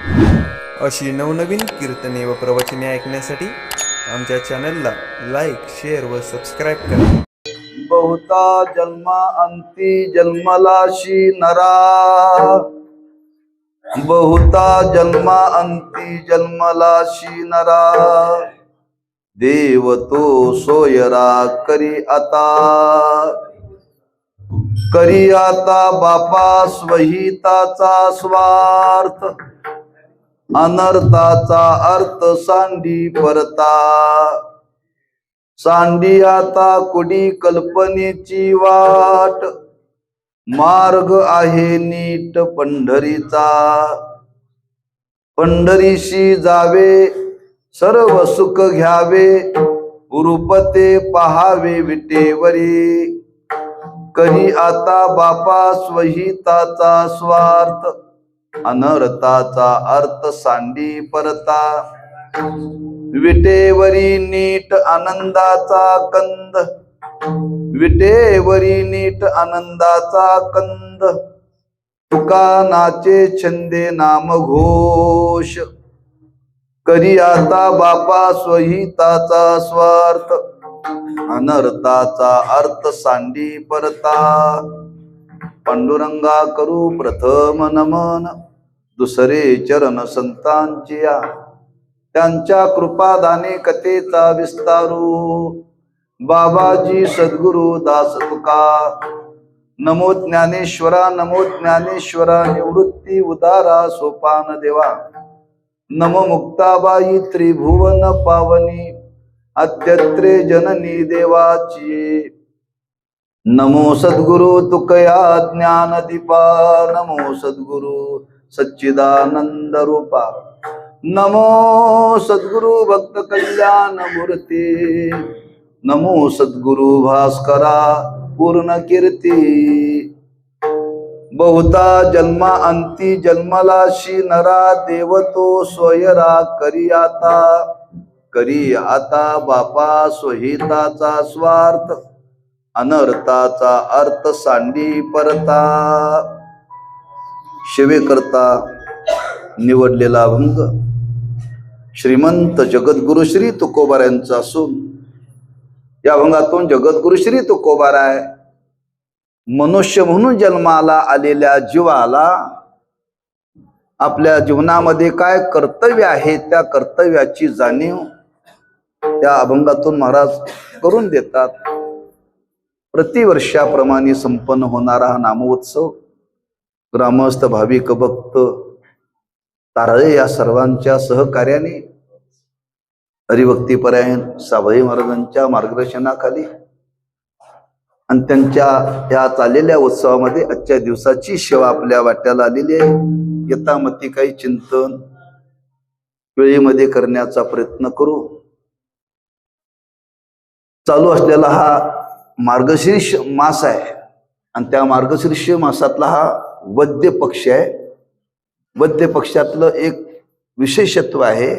अशी नवनवीन कीर्तने व प्रवचने ऐकण्यासाठी आमच्या चॅनलला लाईक, शेअर व सबस्क्राईब करा. बहुता जन्मा अंती जन्मलाशी नरा, बहुता जन्मा अंती जन्मलाशी नरा. देव तो सोयरा करी आता बापा स्वहिताचा स्वार्थ. अनर्थाचा अर्थ सांडी परता, सांडी आता कुडी कल्पनेची वाट. मार्ग आहे नीट पंढरीचा, पंढरीशी जावे सर्व सुख घ्यावे. उरुपते पहावे विटेवरी, करी आता बापा स्वहिताचा स्वार्थ. अनर्थाचा अर्थ सांडी परता, विटेवरी नीट आनंदाचा कंद. विटेवरी नीट आनंदाचा कंद. तुका नाचे छंदे नाम घोष, करी आता बापा स्वहिताचा स्वार्थ. अनर्थाचा अर्थ सांडी परता. पांडुरंगा करू प्रथम नमन, दुसरे चरण संतांचिया. त्यांच्या कृपादाने कथेचा विस्तारू, बाबाजी सद्गुरु दास तुका. नमो ज्ञानेश्वरा, नमो ज्ञानेश्वरा. निवृत्ती उदारा सोपान देवा. नमो मुक्ताबाई त्रिभुवन पावनी, अत्यत्रे जननी देवाची. नमो सद्गुरु तुकया ज्ञान दीपा, नमो सद्गुरु सच्चिदानंद रूपा. नमो सद्गुरु भक्त कल्याण मूर्ती, नमो सद्गुरु भास्करा पूर्ण कीर्ती. बहुता जन्मा अंती जन्मलाशी नरा, देव तो सोयरा करी आता बापा स्वहिताचा स्वार्थ. अनर्थाचा अर्थ सांडी परता. शिवेकरता निवडलेला अभंग श्रीमंत जगद्गुरु श्री तुकोबारायांचा असून या अभंगातून जगद्गुरु श्री तुकोबाराय मनुष्य म्हणून जन्माला आलेल्या जीवाला आपल्या जीवनामध्ये काय कर्तव्य आहे त्या कर्तव्याची जाणीव त्या अभंगातून महाराज करून देतात. प्रतिवर्षाप्रमाणे संपन्न होणारा हा नामोत्सव ग्रामस्थ भाविक भक्त तारळे या सर्वांच्या सहकार्याने हरिभक्तीपरायण सावळे महाराजांच्या मार्गदर्शनाखाली आणि त्यांच्या या चाललेल्या उत्सवामध्ये आजच्या दिवसाची सेवा आपल्या वाट्याला आलेली आहे. यथामती काही चिंतन वेळेमध्ये करण्याचा प्रयत्न करू. चालू असलेला हा मार्गशीर्ष मास आहे आणि त्या मार्गशीर्ष मासातला हा वद्य पक्ष आहे. वद्य पक्षातलं एक विशेषत्व आहे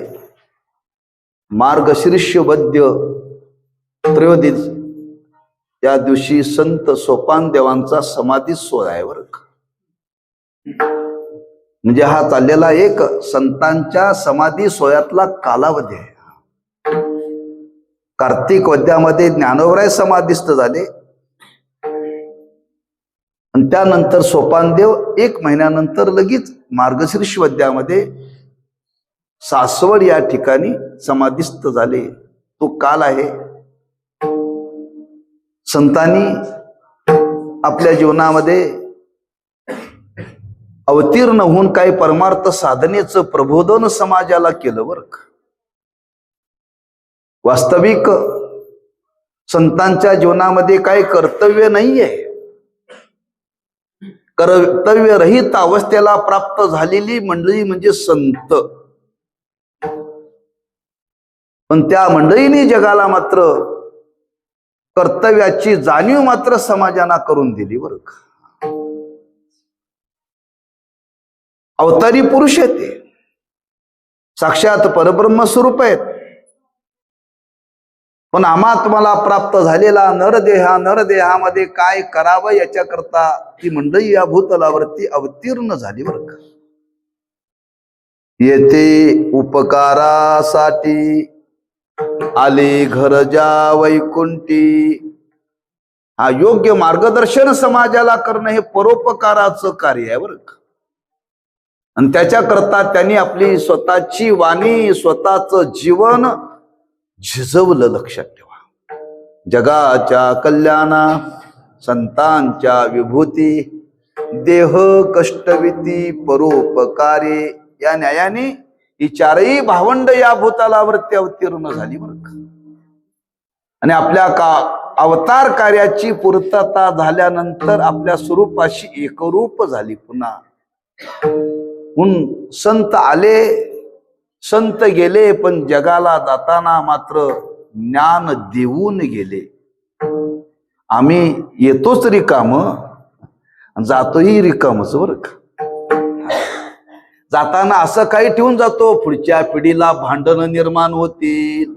मार्गशीर्ष वद्य त्रयोदशी. त्या दिवशी संत सोपान देवांचा समाधी सोहळा आहे बरं. म्हणजे हा चाललेला एक संतांच्या समाधी सोहळ्यातला कालावधी आहे. कार्तिक वद्यामध्ये ज्ञानोबराय समाधिस्थ झाले आणि त्यानंतर सोपानदेव 1 महिन्यानंतर लगेच मार्गशीर्ष वद्यामध्ये सासवड या ठिकाणी समाधिस्थ झाले. तो काल आहे. संतांनी आपल्या जीवनामध्ये अवतीर्ण होऊन काही परमार्थ साधनेचं प्रबोधन समाजाला केलं बरं. वास्तविक संतांच्या जीवनामध्ये काही कर्तव्य नाहीये. कर्तव्य रहित अवस्थेला प्राप्त झालेली मंडळी म्हणजे संत. पण त्या मंडळीने जगाला मात्र कर्तव्याची जाणीव मात्र समाजाला करून दिली बरं. अवतारी पुरुष आहेत ते, साक्षात परब्रह्म स्वरूप आहेत. पण आम्हाला प्राप्त झालेला नरदेहामध्ये काय करावं याच्याकरता ती मंडळी या भूतलावरती अवतीर्ण झाली बरं. येथे उपकारासाठी आले घर जा वैकुंठी. हा योग्य मार्गदर्शन समाजाला करणं हे परोपकाराचं कार्य आहे बरं का. आणि त्याच्याकरता त्यांनी आपली स्वतःची वाणी स्वतःचं जीवन झिजवलं. लक्षात ठेवा, जगाच्या कल्याणा संतांच्या विभूती देह कष्टविती परोपकारे या न्यायाने ही चारही भावंड या भूतलावरती अवतीर्ण झाली बरं का. आणि आपल्या अवतार कार्याची पूर्तता झाल्यानंतर आपल्या स्वरूपाशी एकरूप झाली पुन्हा. म्हणून संत आले संत गेले, पण जगाला जाताना मात्र ज्ञान देऊन गेले. आम्ही येतोच रिकाम, जातोही रिकामच बरं का. जाताना असं काही ठेवून जातो, पुढच्या पिढीला भांडणं निर्माण होतील,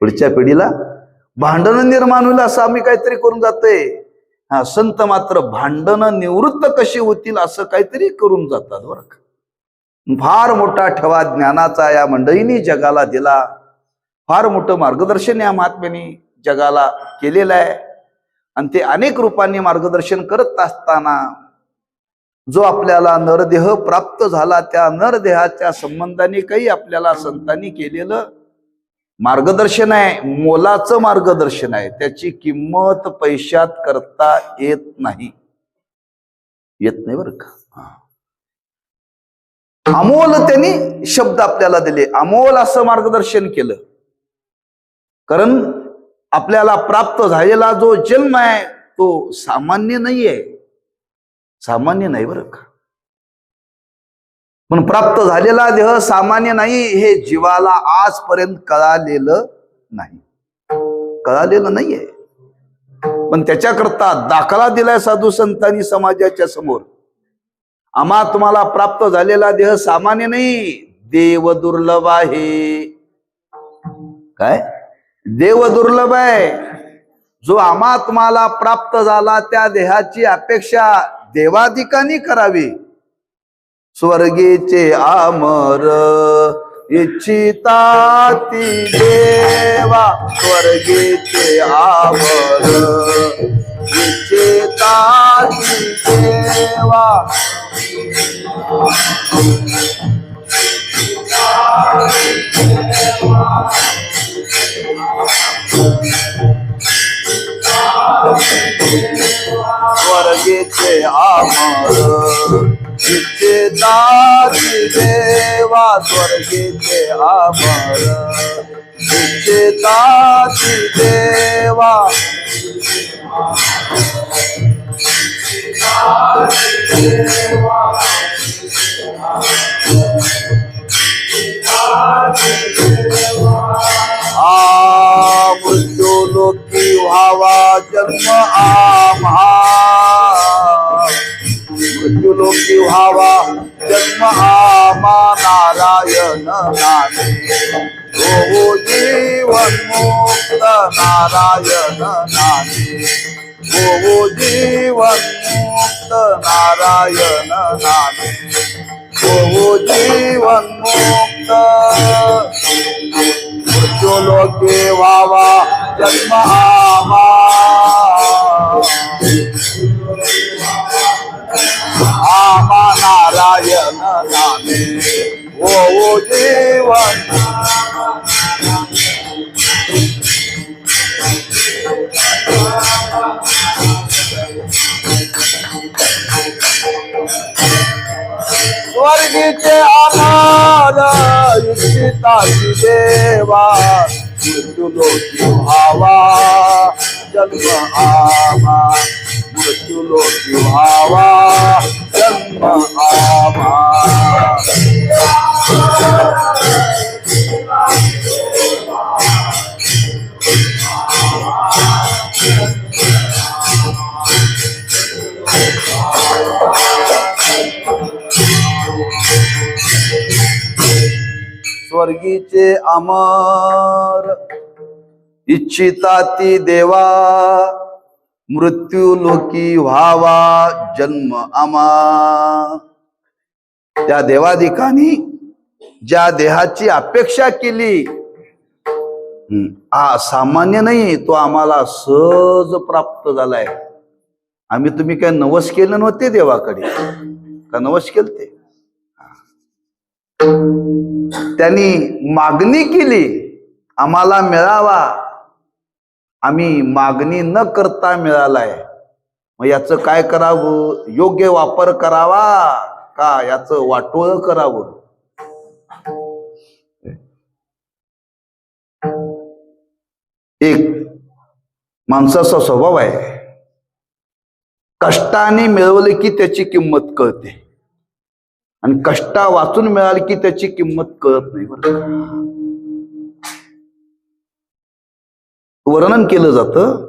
पुढच्या पिढीला भांडणं निर्माण होईल असं आम्ही काहीतरी करून जातोय. हा, संत मात्र भांडणं निवृत्त कशी होतील असं काहीतरी करून जातात बरं का. फार मोठा ठेवा ज्ञानाचा या मंडळींनी जगाला दिला. फार मोठं मार्गदर्शन या महात्म्याने जगाला केलेलं आहे. आणि ते अनेक रूपांनी मार्गदर्शन करत असताना जो आपल्याला नरदेह प्राप्त झाला, त्या नरदेहाच्या संबंधाने काही आपल्याला संतांनी केलेलं मार्गदर्शन आहे, मोलाचं मार्गदर्शन आहे. त्याची किंमत पैशात करता येत नाही, येत नाही बरं का. अमोल त्यांनी शब्द आपल्याला दिले, अमोल असं मार्गदर्शन केलं. कारण आपल्याला प्राप्त झालेला जो जन्म आहे तो सामान्य नाही आहे, सामान्य नाही बरं का. पण प्राप्त झालेला देह सामान्य नाही हे जीवाला आजपर्यंत कळालेलं नाही, कळालेलं नाहीये. पण त्याच्याकरता दाखला दिलाय साधू संतांनी समाजाच्या समोर. आम्हा तुम्हाला प्राप्त झालेला देह सामान्य नाही, देव दुर्लभ आहे. काय देव दुर्लभ आहे. जो आम्हा तुम्हाला प्राप्त झाला त्या देहाची अपेक्षा देवाधिकांनी करावी. स्वर्गीचे आमर इच्छिता ती देवा, स्वर्गीचे आमर इच्छिता ती देवा. स्वर्गीचे आमर इच्छिताची देवा, स्वर्गीचे आमर इच्छिताची देवा. मृत्यू लोकी व्हावा जन्म आम्हा, मृत्यू लोकी व्हावा जन्म आम्हा. नारायण नामे हो जीवन मुक्त, नारायण नामे हो जीवन मुक्त, नारायण नामे हो जीवन मुक्त. मृत्यू लोके व्हावा जन्म आम्हा, आम्हा नारायण नामे हो जीवन. स्वर्गीचे आम्हाल इच्छिताची देवा, मृत्यू लोकी व्हावा जन्म आम्हा, मृत्यू लोकी व्हावा जन्म आम्हा. स्वर्गीचे अमर इच्छिता ती देवा, मृत्यू लोकी व्हावा जन्म आम्हा. त्या देवाधिकांनी ज्या देहाची अपेक्षा केली, हा सामान्य नाही, तो आम्हाला सहज प्राप्त झालाय. आम्ही तुम्ही काय नवस केलं नव्हते देवाकडे का? नवस केलते. त्यांनी मागणी केली आम्हाला मिळावा, आम्ही मागणी न करता मिळालाय. मग याचं काय करावं? योग्य वापर करावा का याचं वाटोळ करावं? एक माणसाचा स्वभाव आहे, कष्टाने मिळवले की त्याची किंमत कळते आणि कष्टा वाचून मिळाली की त्याची किंमत कळत नाही. वर्णन केलं जातं,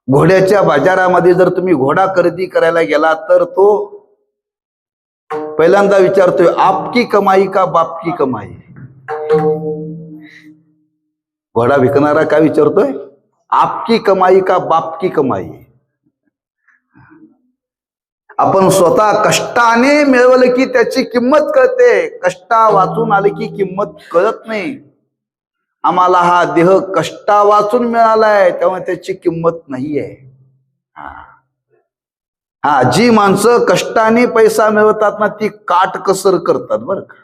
घोड्याच्या बाजारामध्ये जर तुम्ही घोडा खरेदी करायला गेला तर तो पहिल्यांदा विचारतोय, आपकी कमाई का बाप की कमाई? घोडा विकणारा काय विचारतोय? आपकी कमाई का बाप की कमाई? आपण स्वतः कष्टाने मिळवलं की त्याची किंमत कळते, कष्टा वाचून आले की किंमत कळत नाही. आम्हाला हा देह कष्टा वाचून मिळालाय, त्यामुळे त्याची किंमत नाहीये. हा, जी माणसं कष्टाने पैसा मिळवतात ना, ती काटकसर करतात बरं का.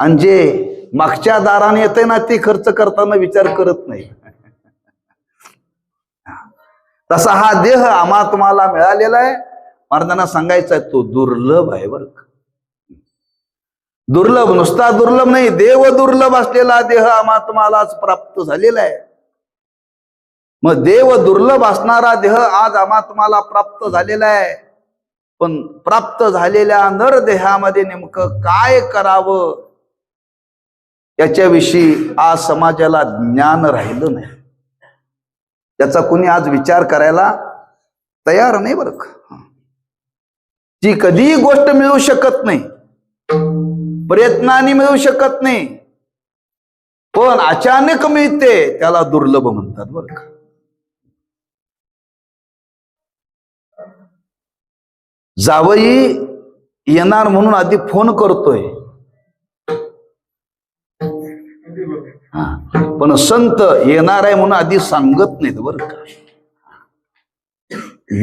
आणि जे मागच्या दाराने येते ना, ती खर्च करताना विचार करत नाही. तसा हा देह आम्हा तुम्हाला मिळालेला आहे. महाराजांना सांगायचा आहे, तो दुर्लभ आहे बरं का. दुर्लभ, नुसता दुर्लभ नाही, देव दुर्लभ असलेला देह आम्हा तुम्हालाच प्राप्त झालेला आहे. मग देव दुर्लभ असणारा देह आज आम्हा तुम्हाला प्राप्त झालेला आहे. पण प्राप्त झालेल्या नर देहामध्ये नेमकं काय करावं याच्याविषयी आज समाजाला ज्ञान राहिलं नाही. याचा कोणी आज विचार करायला तयार नाही बरं का. जी कधीही गोष्ट मिळू शकत नाही, प्रयत्नाने मिळू शकत नाही, पण अचानक मिळते, त्याला दुर्लभ म्हणतात बरं का. जावई येणार म्हणून आधी फोन करतोय, पण संत येणार आहे म्हणून आधी सांगत नाहीत बरं का.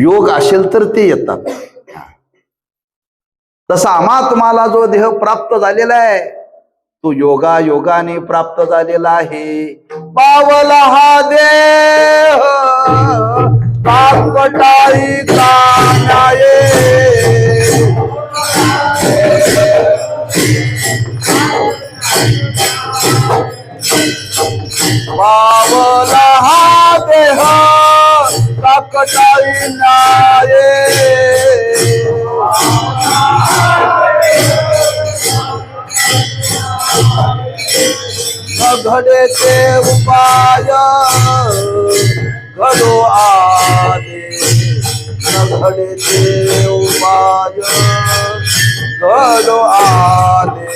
योग असेल तर ते येतात. तसा आम्हा तुम्हाला जो देह प्राप्त झालेला आहे, तो योगा योगाने प्राप्त झालेला आहे. पावला हा देह काकटाळी कानाये, पावला हा देह काकटाळी नाये. न घडे ते उपाय घडो आले, न घडे ते उपाय घडो आले.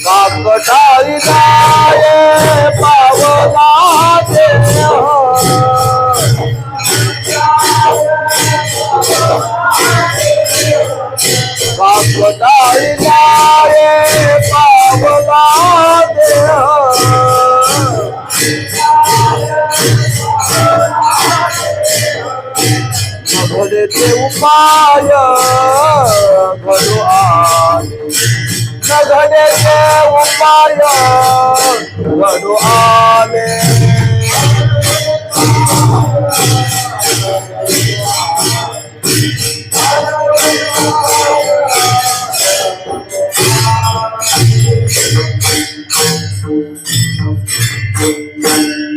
काकटाळी नाये पावला देह, काकटाळी नाये पावला देह. घडे ते उपाय घडो आले, न घडे ते उपाय घडो आले.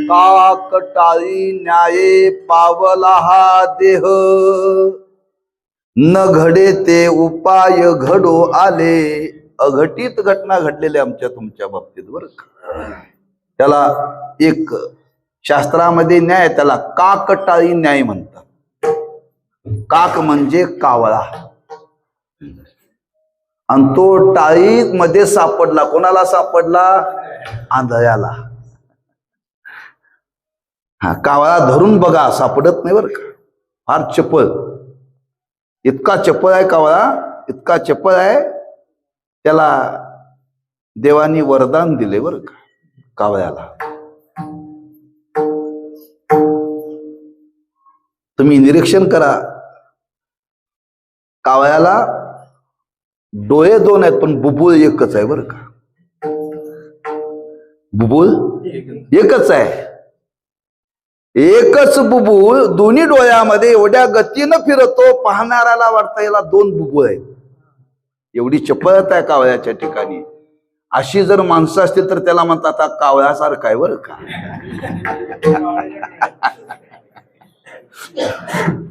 काकटाळी न्याये पावला हा देह, न घडे ते उपाय घडो आले. अघटित घटना घडलेल्या आमच्या तुमच्या बाबतीत बरं का. त्याला एक शास्त्रामध्ये न्याय, त्याला काकटाळी न्याय म्हणतात. काक म्हणजे कावळा, आणि तो टाळी मध्ये सापडला. कोणाला सापडला? आंधळ्याला. हा, कावळा धरून बघा, सापडत नाही बरं का. फार चपळ, इतका चपळ आहे कावळा, इतका चपळ आहे. त्याला देवानी वरदान दिले बरं का कावळ्याला. तुम्ही निरीक्षण करा, कावळ्याला डोळे दोन आहेत पण बुबुळ एकच आहे बरं का. बुबुळ एकच आहे, एकच बुबुळ दोन्ही डोळ्यामध्ये एवढ्या गतीनं फिरतो, पाहणाऱ्याला वाटतं याला दोन बुबुळ आहेत. एवढी चपळता आहे कावळ्याच्या ठिकाणी. अशी जर माणसं असतील तर त्याला म्हणतात हा कावळ्यासारखा आहे बरं का.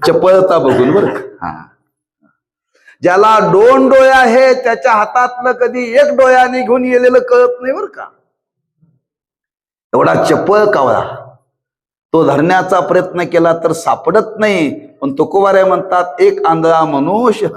चपळता बघून बरं का. हा, ज्याला दोन डोळे आहे त्याच्या हातातलं कधी एक डोळ्याने घेऊन गेलेलं कळत नाही बरं का. एवढा चपळ कावळा. तो धरण्याचा प्रयत्न केला तर सापडत नाही. पण तुकोबारे म्हणतात एक आंधळा मनुष्य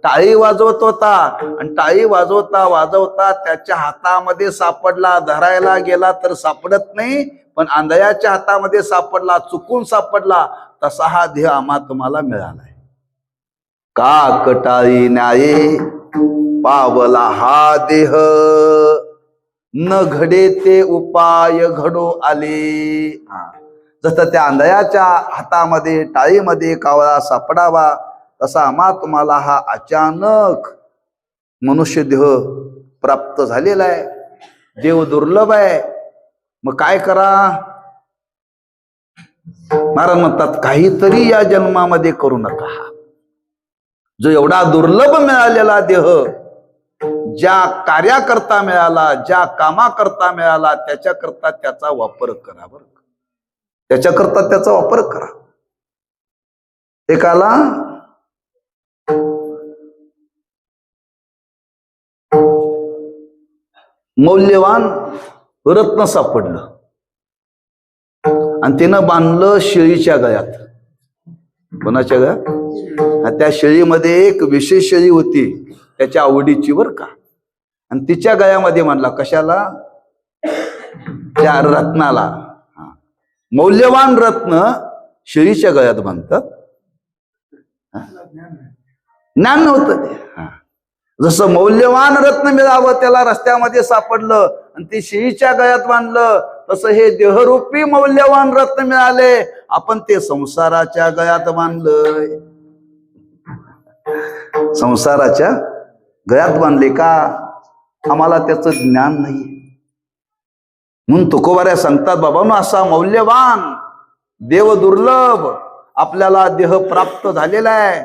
टाळी वाजवत होता आणि टाळी वाजवता वाजवता त्याच्या हातामध्ये सापडला. धरायला गेला तर सापडत नाही, पण आंधळ्याच्या हातामध्ये सापडला, चुकून सापडला. तसा हा देह आम्हा तुम्हाला मिळालाय. का कटाळी न्याये पावला हा देह, न घडे ते उपाय घडो आले. जसं त्या आंधळ्याच्या हातामध्ये टाळीमध्ये कावळा सापडावा, तसा आम्हा तुम्हाला हा अचानक मनुष्य देह प्राप्त झालेला आहे. देव दुर्लभ आहे. मग काय करा? महाराज म्हणतात काहीतरी या जन्मामध्ये करू नका. जो एवढा दुर्लभ मिळालेला देह ज्या कार्याकरता मिळाला, ज्या कामाकरता मिळाला, त्याच्याकरता त्याचा वापर करा बरं. त्याच्याकरता त्याचा वापर करा. एकाला मौल्यवान रत्न सापडलं आणि तिनं बांधलं शेळीच्या गळ्यात. कोणाच्या गळ्यात? त्या शेळीमध्ये एक विशेष शेळी होती, त्याच्या आवडीची बर का. आणि तिच्या गळ्यामध्ये बांधला. कशाला? त्या रत्नाला. मौल्यवान रत्न शेळीच्या गळ्यात बांधतात. ज्ञान नव्हतं ते. जसं मौल्यवान रत्न मिळावं त्याला रस्त्यामध्ये सापडलं आणि ते शेळीच्या गळ्यात बांधलं, तसं हे देहरूपी मौल्यवान रत्न मिळाले, आपण ते संसाराच्या गळ्यात बांधलंय. संसाराच्या गळ्यात बांधले का? आम्हाला त्याचं ज्ञान नाही. म्हणून तुकोबाऱ्या सांगतात बाबांनो, असा मौल्यवान देव दुर्लभ आपल्याला देह प्राप्त झालेला आहे,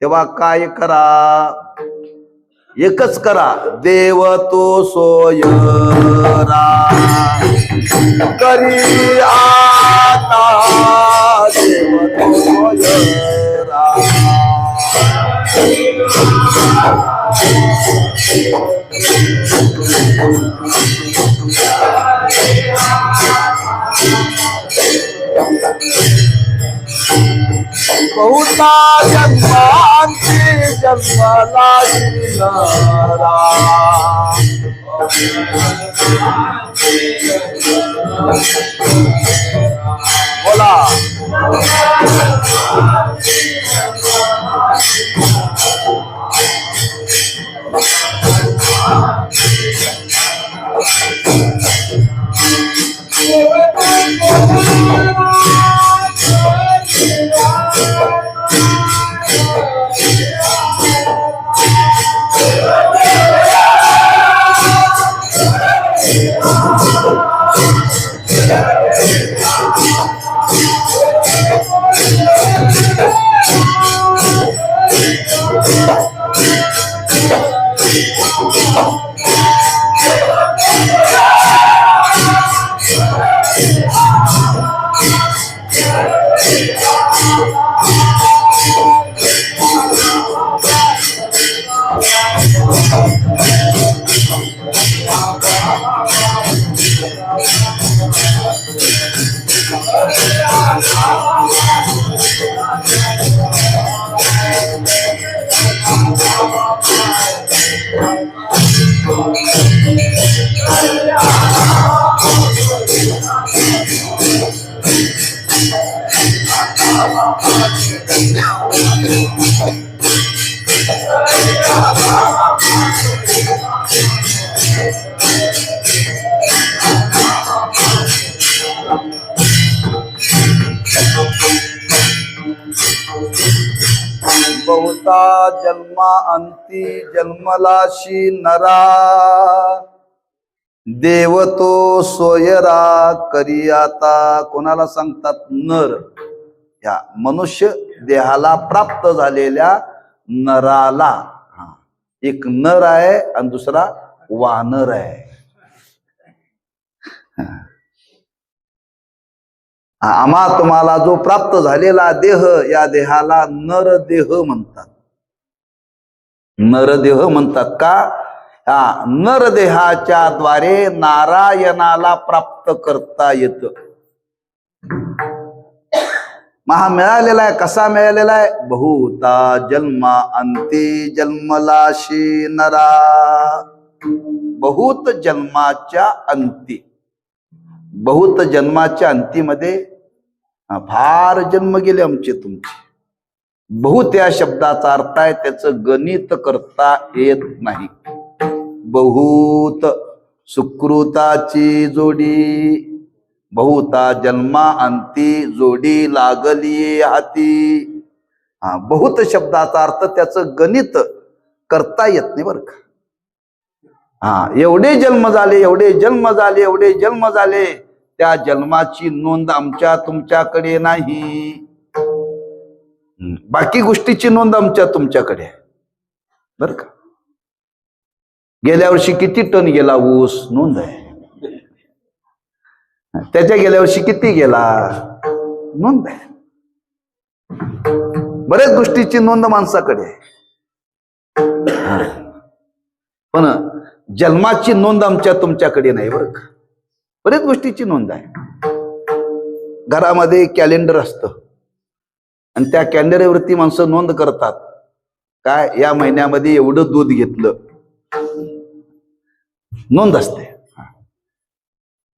तेव्हा काय करा? एकच करा. देव तो सोयरा करी आता, देव तो सोयरा. बहुता जन्मांची जन्मला दिनारा. बोला. बहुता जन्मा अंती जन्मलाशी नरा देव तो सोयरा करी आता. कोणाला सांगतात? नर, या मनुष्य देहाला प्राप्त झालेल्या नराला. एक नर आहे आणि दुसरा वानर आहे. आम्हा तुम्हाला जो प्राप्त झालेला देह, या देहाला नरदेह म्हणतात. नरदेह म्हणतात का? हा नरदेहाच्या द्वारे नारायणाला प्राप्त करता येत. महा मिळालेला आहे. कसा मिळालेला आहे? बहुता जन्मा अंती जन्मलाशी नरा. बहुत जन्माच्या अंती, बहुत जन्माच्या अंतीमध्ये फार जन्म गेले आमचे तुमचे. बहुत या शब्दाचा अर्थ आहे त्याचं गणित करता येत नाही. बहुत सुकृताची जोडी, बहुता जन्मा अंती जोडी लागली हाती. बहुत शब्दाचा अर्थ त्याचं गणित करता येत नाही बरं का. एवढे जन्म झाले, एवढे जन्म झाले, एवढे जन्म झाले, त्या जन्माची नोंद आमच्या तुमच्याकडे नाही. बाकी गोष्टीची नोंद आमच्या तुमच्याकडे आहे बरं का. गेल्या वर्षी किती टन गेला ऊस, नोंद आहे. त्याच्या गेल्या वर्षी किती गेला, नोंद आहे. बऱ्याच गोष्टीची नोंद माणसाकडे आहे. पण जन्माची नोंद आमच्या तुमच्याकडे नाही बरं का. बऱ्याच गोष्टीची नोंद आहे. घरामध्ये कॅलेंडर असतं आणि त्या कॅलेंडरवरती माणसं नोंद करतात काय, या महिन्यामध्ये एवढं दूध घेतलं, नोंद असते.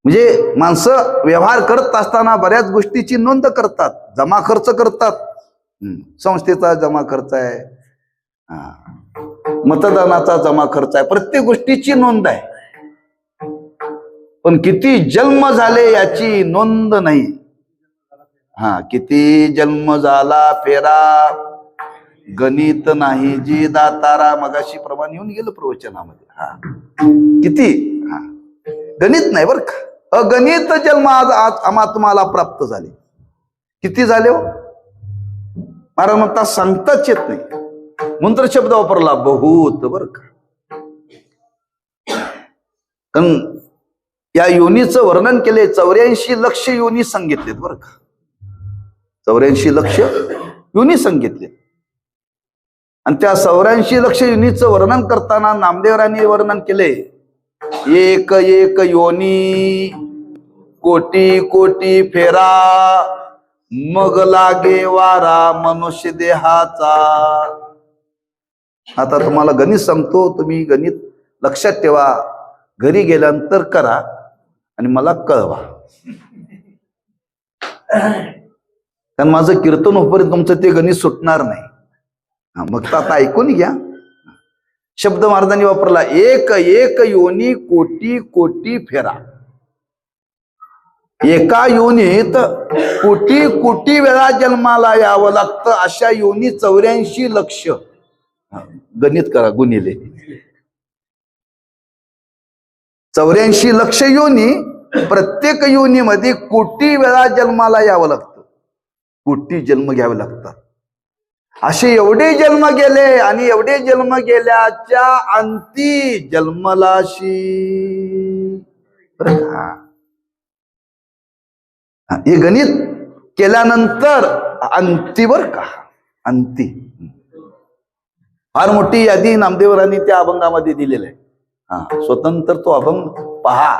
म्हणजे माणसं व्यवहार करत असताना बऱ्याच गोष्टीची नोंद करतात. जमा खर्च करतात. संस्थेचा जमा खर्च आहे, मतदानाचा जमा खर्च आहे, प्रत्येक गोष्टीची नोंद आहे. पण किती जन्म झाले याची नोंद नाही. किती जन्म झाला फेरा गणित नाही जी दातारा. मगाशी प्रमाण येऊन गेलं प्रवचनामध्ये. किती गणित नाही बरं का. अगणित जन्म आज आम्हा तुम्हाला प्राप्त झाले. किती झाले हो महाराज म्हणतात, सांगताच येत नाही. मंत्र शब्द वापरला बहुत बरं का. कारण या योनीचं वर्णन केले. 84 लक्ष योनी सांगितलेत बरं का. 84 लक्ष योनी सांगितले. आणि त्या 84 लक्ष योनीचं वर्णन करताना नामदेवरांनी वर्णन केले, एक एक योनी कोटी कोटी फेरा मग लागे वारा मनुष्य देहाचा. आता तुम्हाला गणित सांगतो, तुम्ही गणित लक्षात ठेवा. घरी गेल्यानंतर करा आणि मला कळवा. कारण माझं कीर्तन होईपर्यंत तुमचं ते गणित सुटणार नाही. मग आता ऐकून घ्या. शब्द महाराजांनी वापरला, एक एक योनी कोटी कोटी फेरा. एका योनीत कोटी कोटी वेळा जन्माला यावं लागतं. अशा योनी 84 लक्ष. गणित करा, गुणिले 84 लक्ष योनी. प्रत्येक योनीमध्ये कोटी वेळा जन्माला यावं लागतं. कोटी जन्म घ्यावे लागतात. असे एवढे जन्म गेले आणि एवढे जन्म गेल्याच्या अंती जन्मलाशी. हे गणित केल्यानंतर अंती बर का, अंती. फार मोठी यादी नामदेवरांनी त्या अभंगामध्ये दिलेलं आहे. स्वतंत्र तो अभंग पहा,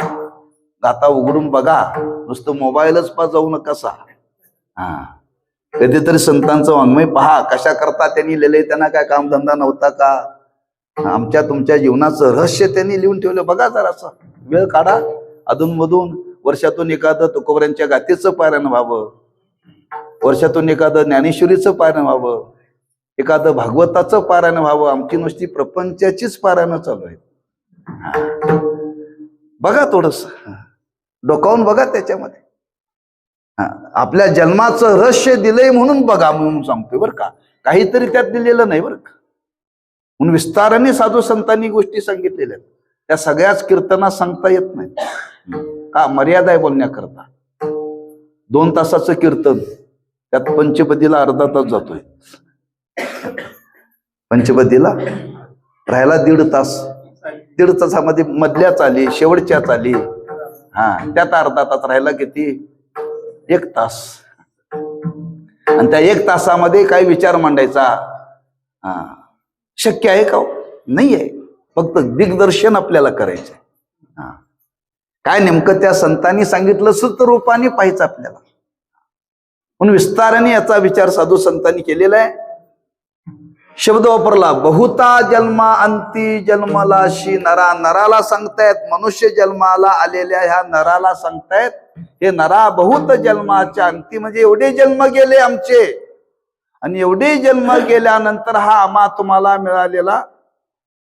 गाता उघडून बघा. नुसतं मोबाईलच पहा जाऊ नका. कधीतरी संतांचं वाङ्मय पहा, कशा करता त्यांनी लिहिले. त्यांना काय कामधंदा नव्हता का? आमच्या तुमच्या जीवनाचं रहस्य त्यांनी लिहून ठेवलं. बघा जरासा वेळ काढा. अधूनमधून वर्षातून एखादं तुकोबऱ्यांच्या गाथेचं पारायण व्हावं, वर्षातून एखादं ज्ञानेश्वरीचं पारायण व्हावं, एखादं भागवताचं पारायण व्हावं. आमची नुसती प्रपंचाचीच पारायण चालू आहेत. बघा थोडस डोकावून बघा त्याच्यामध्ये. आपल्या जन्माचं रहस्य दिलंय म्हणून बघा म्हणून सांगतोय बरं का, काहीतरी त्यात दिलेलं नाही बरं का. म्हणून विस्ताराने साधू संतांनी गोष्टी सांगितलेल्या आहेत. त्या सगळ्याच कीर्तनात सांगता येत नाही का, मर्यादा आहे बोलण्याकरता. 2 तासाचं कीर्तन, त्यात पंचपदीला अर्धा तास जातोय. पंचपदीला राहायला 1.5 तास, 1.5 तासामध्ये मधल्या चाली, शेवटच्या चाली, त्यात अर्धा तास, राहायला किती, 1 तास. आणि त्या 1 तासामध्ये काय विचार मांडायचा, शक्य आहे का? नाही आहे. फक्त दिग्दर्शन आपल्याला करायचं. काय नेमकं त्या संतांनी सांगितलं सूत्ररूपाने पाहायचं आपल्याला. म्हणून विस्ताराने याचा विचार साधू संतांनी केलेला आहे. शब्द वापरला, बहुता जन्मा अंती जन्मलाशी नरा. नराला सांगतायत, मनुष्य जन्माला आलेल्या ह्या नराला सांगतायत, हे नरा बहुत जन्माच्या अंती, म्हणजे एवढे जन्म गेले आमचे, आणि एवढे जन्म गेल्यानंतर हा आम्हा तुम्हाला मिळालेला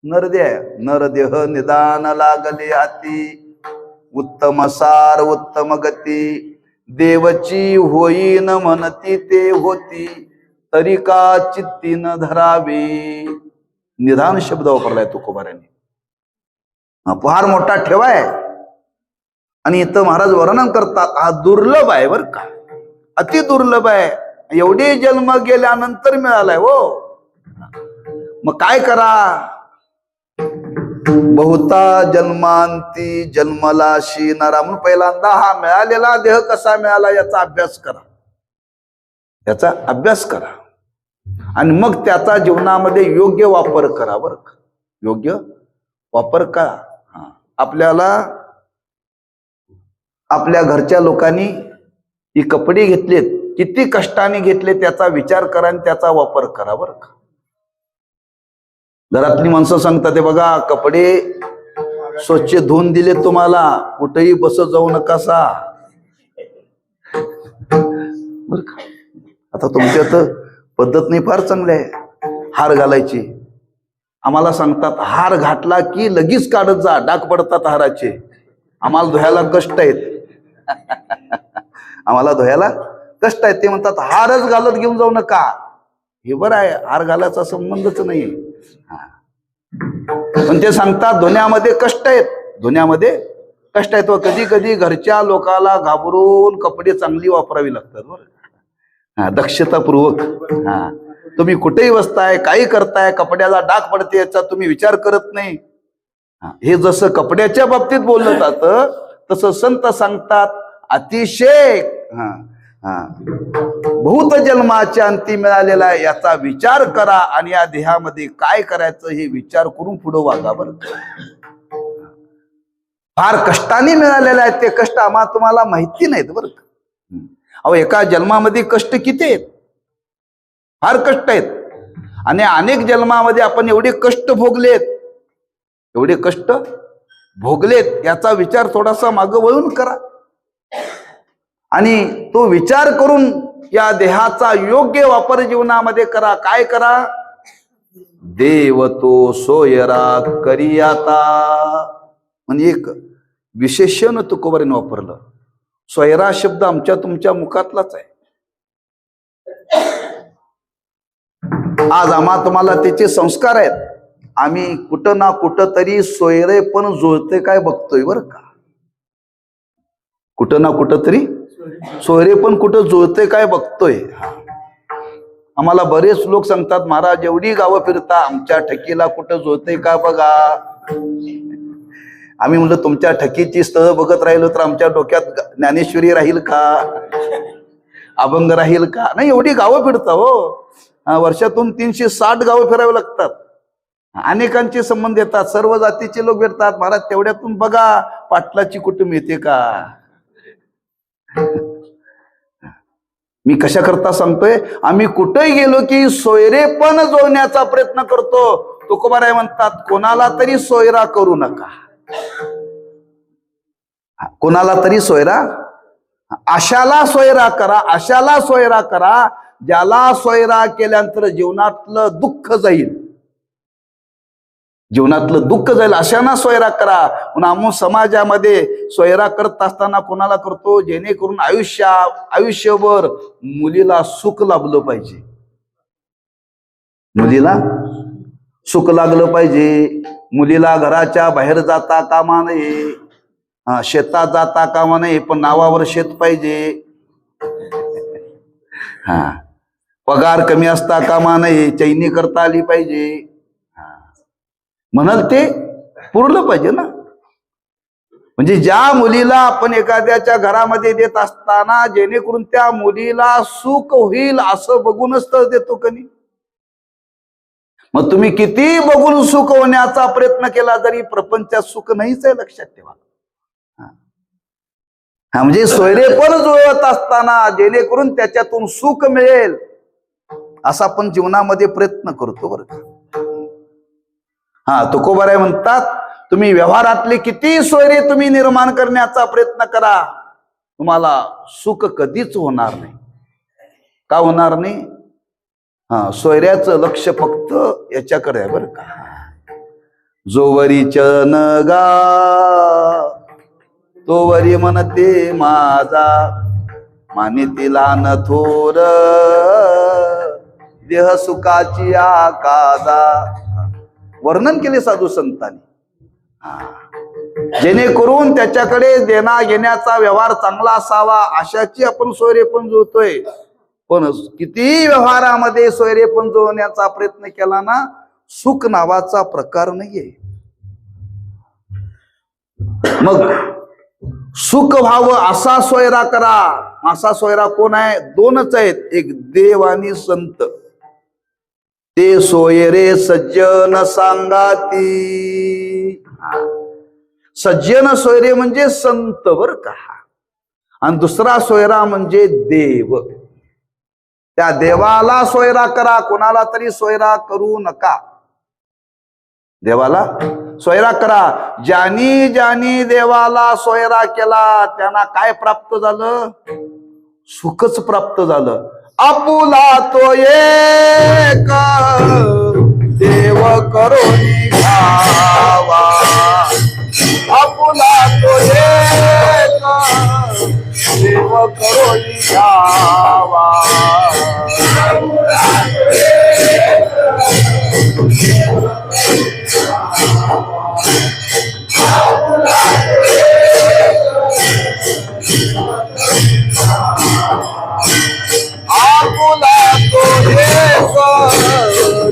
नरदेह, नरदेह निदान लागले हाती, उत्तम सार उत्तम गती, देवची होईन म्हणती ते होती, तरी का चित्ती न धरावी. निधान शब्द वापरलाय तुकोबारांनी. फार मोठा ठेवाय. आणि इथं महाराज वर्णन करतात, हा दुर्लभ आहे बर का, अति दुर्लभ आहे. एवढे जन्म गेल्यानंतर मिळालाय हो. मग काय करा, बहुता जन्मांती जन्मलाशी नरा. म्हणून पहिल्यांदा हा मिळालेला देह कसा मिळाला याचा अभ्यास करा, याचा अभ्यास करा, आणि मग त्याचा जीवनामध्ये योग्य वापर करा बरं का. योग्य वापर करा. आपल्याला आपल्या घरच्या लोकांनी ही कपडे घेतलेत, किती कष्टाने घेतले त्याचा विचार करा आणि त्याचा वापर करा बरं का. घरातली माणसं सांगतात, ते बघा कपडे स्वच्छ धुवून दिले तुम्हाला, कुठेही बसत जाऊ नकासा बर का. आता तुमच्या तर पद्धत नाही फार चांगली आहे हार घालायची. आम्हाला सांगतात हार घातला की लगेच काढत जा, डाग पडतात हाराचे. आम्हाला धुयाला कष्ट आहेत आम्हाला धुयाला कष्ट आहेत. ते म्हणतात हारच घालत घेऊन जाऊ नका. हे बरं आहे, हार घालायचा संबंधच नाही. पण ते सांगतात धुण्यामध्ये कष्ट आहेत, धुण्यामध्ये कष्ट आहेत. व कधी कधी घरच्या लोकाला घाबरून कपडे चांगली वापरावी लागतात बरं. दक्षतापूर्वक. तुम्ही कुठेही बसताय, काही करताय, कपड्याला डाग पडते याचा तुम्ही विचार करत नाही. हे जसं कपड्याच्या बाबतीत बोललं जातं, तसं संत सांगतात अतिशय बहुत जन्माच्या अंती मिळालेला आहे याचा विचार करा, आणि या देहामध्ये काय करायचं हे विचार करून पुढे वागा बरं. फार कष्टाने मिळालेले आहेत ते कष्ट आम्हाला तुम्हाला माहिती नाहीत बरं. अहो एका जन्मामध्ये कष्ट किती आहेत, फार कष्ट आहेत. आणि अनेक जन्मामध्ये आपण एवढे कष्ट भोगलेत, एवढे कष्ट भोगलेत याचा विचार थोडासा मागं वळून करा, आणि तो विचार करून या देहाचा योग्य वापर जीवनामध्ये करा. काय करा, देव तो सोयरा करियाता. म्हणजे एक विशेषण तुकोबारांनी वापरलं. सोयरा शब्द आमच्या तुमच्या मुखातलाच आहे. आज आम्हा तुम्हाला त्याचे संस्कार आहेत. आम्ही कुठं ना कुठं तरी सोयरे पण जुळते काय बघतोय बरं का. कुठं ना कुठं तरी सोयरे पण कुठं जुळते काय बघतोय. आम्हाला बरेच लोक सांगतात, महाराज एवढी गावं फिरता, आमच्या ठकीला कुठं जुळते का बघा. आम्ही म्हणलं तुमच्या ठकीची स्थळ बघत राहिलो तर आमच्या डोक्यात ज्ञानेश्वरी राहील का, अभंग राहील का. नाही, एवढी गावं फिरता हो. वर्षातून 360 गावं फिरावे लागतात. अनेकांचे संबंध येतात, सर्व जातीचे लोक भेटतात. महाराज तेवढ्यातून बघा पाटलाची कुटुंब येते का. मी कशा करता सांगतोय, आम्ही कुठेही गेलो की सोयरे पण जोडण्याचा प्रयत्न करतो. तुकोबाराय म्हणतात कोणाला तरी सोयरा करू नका, कोणाला तरी सोयरा, आशाला सोयरा करा, आशाला सोयरा करा. ज्याला सोयरा केल्यानंतर जीवनातलं दुःख जाईल, जीवनातलं दुःख जाईल अशांना स्वयंपाक करा. म्हणून आम्ही समाजामध्ये स्वयंपाक करत असताना कोणाला करतो, जेणेकरून आयुष्यभर मुलीला सुख लाभलं पाहिजे, मुलीला सुख लागलं पाहिजे. मुलीला घराच्या बाहेर जाता कामा नये, शेतात जाता कामा नये, पण नावावर शेत पाहिजे. पगार कमी असता कामा नये, चैनी करता आली पाहिजे. म्हणाल ते पुरलं पाहिजे ना. म्हणजे ज्या मुलीला आपण एखाद्याच्या घरामध्ये देत असताना जेणेकरून त्या मुलीला सुख होईल असं बघूनच तर देतो का नाही. मग तुम्ही किती बघून सुख होण्याचा प्रयत्न केला तरी प्रपंचात सुख नाहीच आहे, लक्षात ठेवा. म्हणजे सोयरेपण जुळवत असताना जेणेकरून त्याच्यातून सुख मिळेल असा आपण जीवनामध्ये प्रयत्न करतो बरं का. तुकोबाराय म्हणतात, तुम्ही व्यवहारातले किती सोयरे तुम्ही निर्माण करण्याचा प्रयत्न करा, तुम्हाला सुख कधीच होणार नाही. का होणार नाही? सोयऱ्याचं लक्ष फक्त याच्याकडे आहे बरं का. जोवरी चनगा तोवरी म्हणते माझा, मानितीला न थोर देह सुखाची आकाजा. वर्णन केले साधू संतांनी. जेणेकरून त्याच्याकडे देणा घेण्याचा व्यवहार चांगला असावा अशाची आपण सोयरेपण जुळतोय. पण किती व्यवहारामध्ये सोयरेपण जुळवण्याचा प्रयत्न केला ना, सुख नावाचा प्रकार नाहीये. मग सुख व्हावं असा सोयरा करा. असा सोयरा कोण आहे? दोनच आहेत, एक देव आणि संत. ते सोयरे सज्जन सांगाती. सज्जन सोयरे म्हणजे संत बर का. आणि दुसरा सोयरा म्हणजे देव. त्या देवाला सोयरा करा, कोणाला तरी सोयरा करू नका. देवाला सोयरा करा. ज्यानी ज्यानी देवाला सोयरा केला त्यांना काय प्राप्त झालं? सुखच प्राप्त झालं. आपुला तो एक देव करून घ्यावा, आपुला तो एक देव करून घ्यावा. आपुला तो एक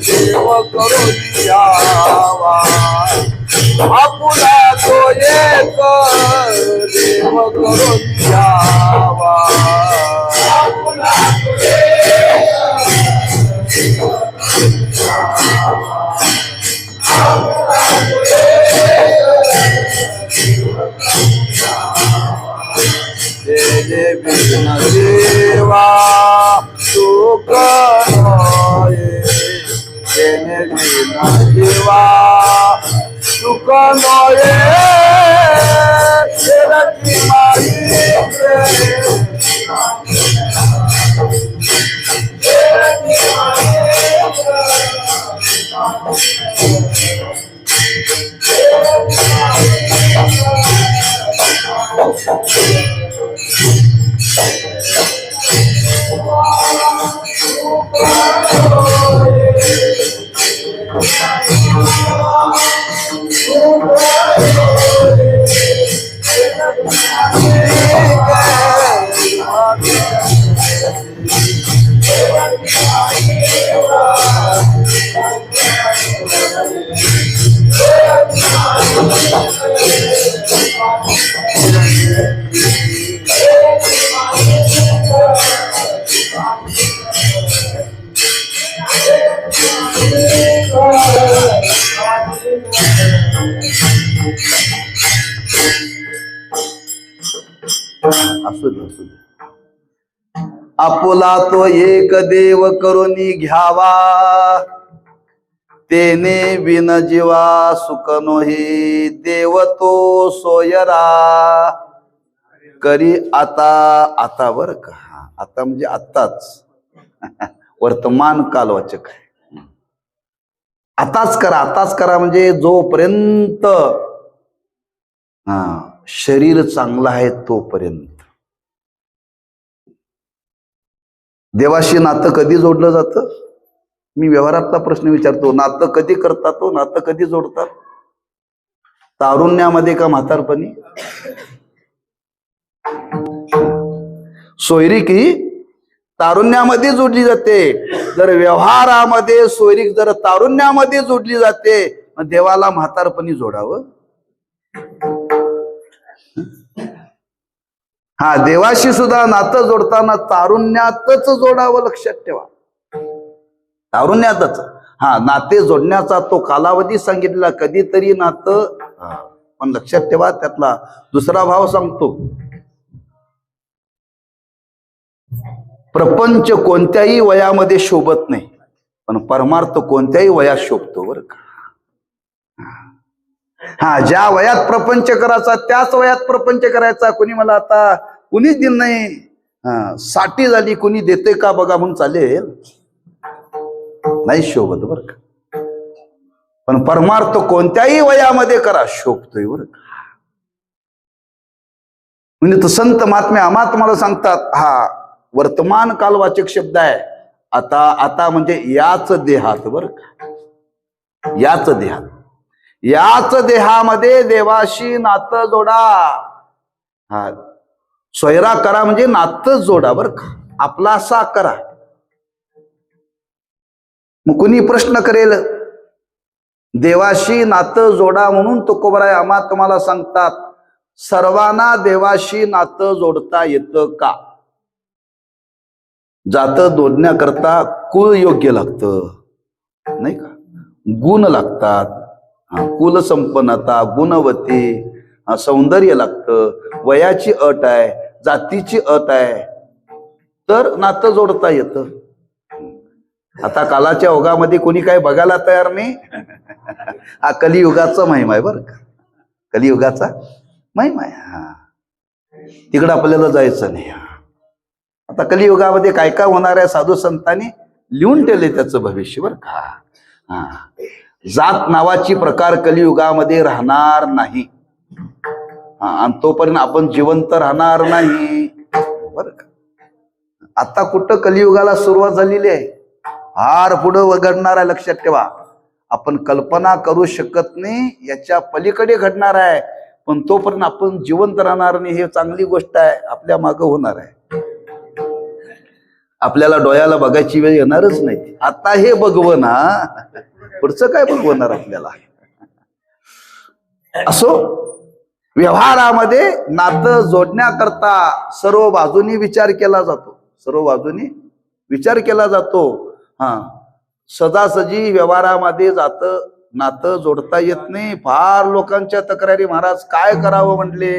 देव करून घ्यावा, आपुला तो एक देव करून घ्यावा. देवे बिन देवा सुख नये, देवे बिन देवा सुख नये. रखी असू दे. आपुला तो एक देव करून घ्यावा, तेने बिन जीवा सुख नोही. देव तो सोयरा करी आता बर का. आता म्हणजे आत्ताच वर्तमान कालवाचक आहे. आताच करा म्हणजे जोपर्यंत शरीर चांगलं आहे तोपर्यंत. देवाशी नातं कधी जोडलं जातं? मी व्यवहारातला प्रश्न विचारतो. नातं कधी करतात तो? नातं कधी जोडतात? तारुण्यामध्ये का म्हातारपणी? सोयरीक ही तारुण्यामध्ये जोडली जाते. जर व्यवहारामध्ये सोयरीक जर तारुण्यामध्ये जोडली जाते, मग देवाला म्हातारपणी जोडावं. देवाशी सुद्धा नातं जोडताना तारुण्यातच जोडावं, लक्षात ठेवा. तारुण्यातच. नाते जोडण्याचा तो कालावधी सांगितलेला, कधीतरी नातं. पण लक्षात ठेवा, त्यातला दुसरा भाव सांगतो. प्रपंच कोणत्याही वयामध्ये शोभत नाही, पण परमार्थ कोणत्याही वयात शोभतो बरं का. ज्या वयात प्रपंच करायचा त्याच वयात प्रपंच करायचा. कोणी मला आता कुणीच दिल नाही, 60 झाली, कुणी देते का बघा म्हणून चालेल, नाही शोभत बरं का. पण परमार्थ कोणत्याही वयामध्ये करा, शोभतोय बरं का. म्हणजे तो संत महात्मे अमात्माला सांगतात. वर्तमान कालवाचक शब्द आहे. आता म्हणजे याच देहात बरं का, याच देहात. याच देहामध्ये देवाशी नातं जोडा. सोयरा करा म्हणजे नातं जोडा बरं का, आपला असा करा. मग कुणी प्रश्न करेल, देवाशी नातं जोडा म्हणून तुकोबराय अमात्माला सांगतात, सर्वांना देवाशी नातं जोडता येतं का? जातं जोडण्याकरता कुळ योग्य लागतं, नाही का. गुण लागतात. कुल संपन्नता, गुणवती, सौंदर्य लागतं, वयाची अट आहे, जातीची अट आहे, तर नातं जोडता येतं. आता कालाच्या ओघामध्ये कोणी काय बघायला तयार नाही. कलियुगाचा महिमा आहे बरं का, कलियुगाचा महिमा आहे. तिकडं आपल्याला जायचं नाही. आता कलियुगामध्ये काय काय होणार आहे, साधू संतांनी लिहून ठेवले त्याचं भविष्य बरं का. जात नावाची प्रकार कलियुगामध्ये राहणार नाही, आणि तोपर्यंत आपण जिवंत राहणार नाही बरं का. आता कुठं कलियुगाला सुरुवात झालेली आहे, फार पुढं वगडणार आहे, लक्षात ठेवा. आपण कल्पना करू शकत नाही, याच्या पलीकडे घडणार आहे. पण तोपर्यंत आपण जिवंत राहणार नाही, हे चांगली गोष्ट आहे. आपल्या मागं होणार आहे. आपल्याला डोळ्याला बघायची वेळ येणारच नाही. आता हे बघवं ना, पुढचं काय बघवणार आपल्याला. असो, व्यवहारामध्ये नातं जोडण्याकरता सर्व बाजूनी विचार केला जातो, सर्व बाजूनी विचार केला जातो. सजासजी व्यवहारामध्ये नातं जोडता येत नाही. फार लोकांच्या तक्रारी, महाराज काय करावं म्हणले.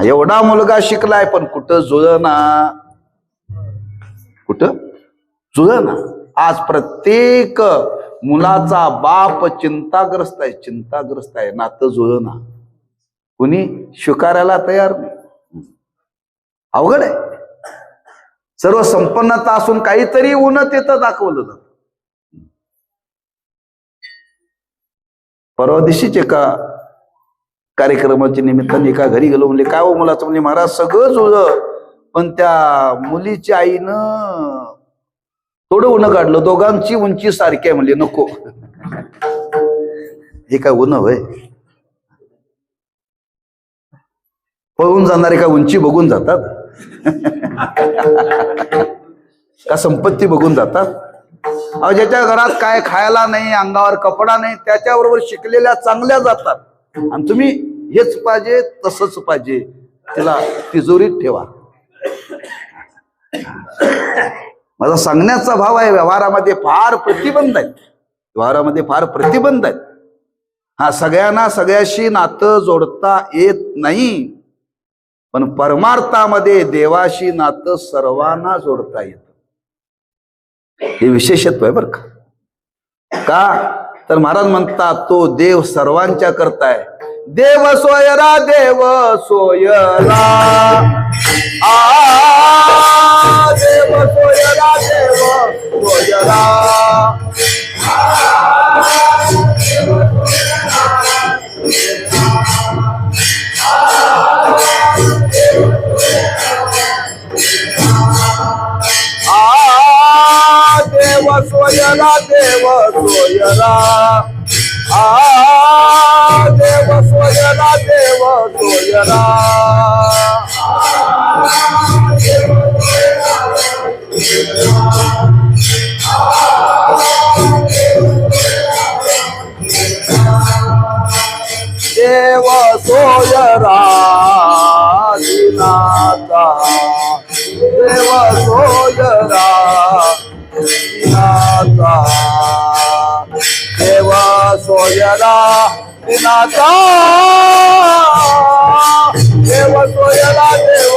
एवढा मुलगा शिकलाय पण कुठं जुळना, कुठं जुळना. आज प्रत्येक मुलाचा बाप चिंताग्रस्त आहे, नातं जुळना. कुणी स्वीकारायला तयार नाही. अवघड आहे. सर्व संपन्नता असून काहीतरी उन्नतीचं दाखवलं जातं. परवा दिवशीच एका कार्यक्रमाच्या निमित्ताने एका घरी गेलो. म्हणले काय हो मुलाचं? म्हणजे महाराज सगळं जुळलं, पण त्या मुलीच्या आईनं थोडं उन्ह काढलं. दोघांची उंची सारखी आहे. म्हणले नको. हे काय उन्ह होय? पळून जाणारे का उंची बघून जातात का संपत्ती बघून जातात? ज्याच्या घरात काय खायला नाही, अंगावर कपडा नाही, त्याच्याबरोबर शिकलेल्या चांगल्या जातात. आणि तुम्ही हेच पाहिजे तसंच पाहिजे, तिला तिजोरीत ठेवा. माझा सांगण्याचा भाव आहे, व्यवहारामध्ये फार प्रतिबंध आहेत. व्यवहारामध्ये फार प्रतिबंध आहेत. सगळ्यांना सगळ्याशी नातं जोडता येत नाही, पण परमार्थामध्ये देवाशी नातं सर्वांना जोडता येतं. हे विशेषत्व आहे बरं का. तर महाराज म्हणतात, तो देव सर्वांच्या करताय. देव सोयरा, देव सोयरा, देव सोयरा, देव सोयरा, देव सोयरा देव सोयरा देव सोयरा देव सोयरा देव सोयरा दिनाचा देव सोयरा दिनाचा देव सोयरा दिनाचा देव सोयरा देव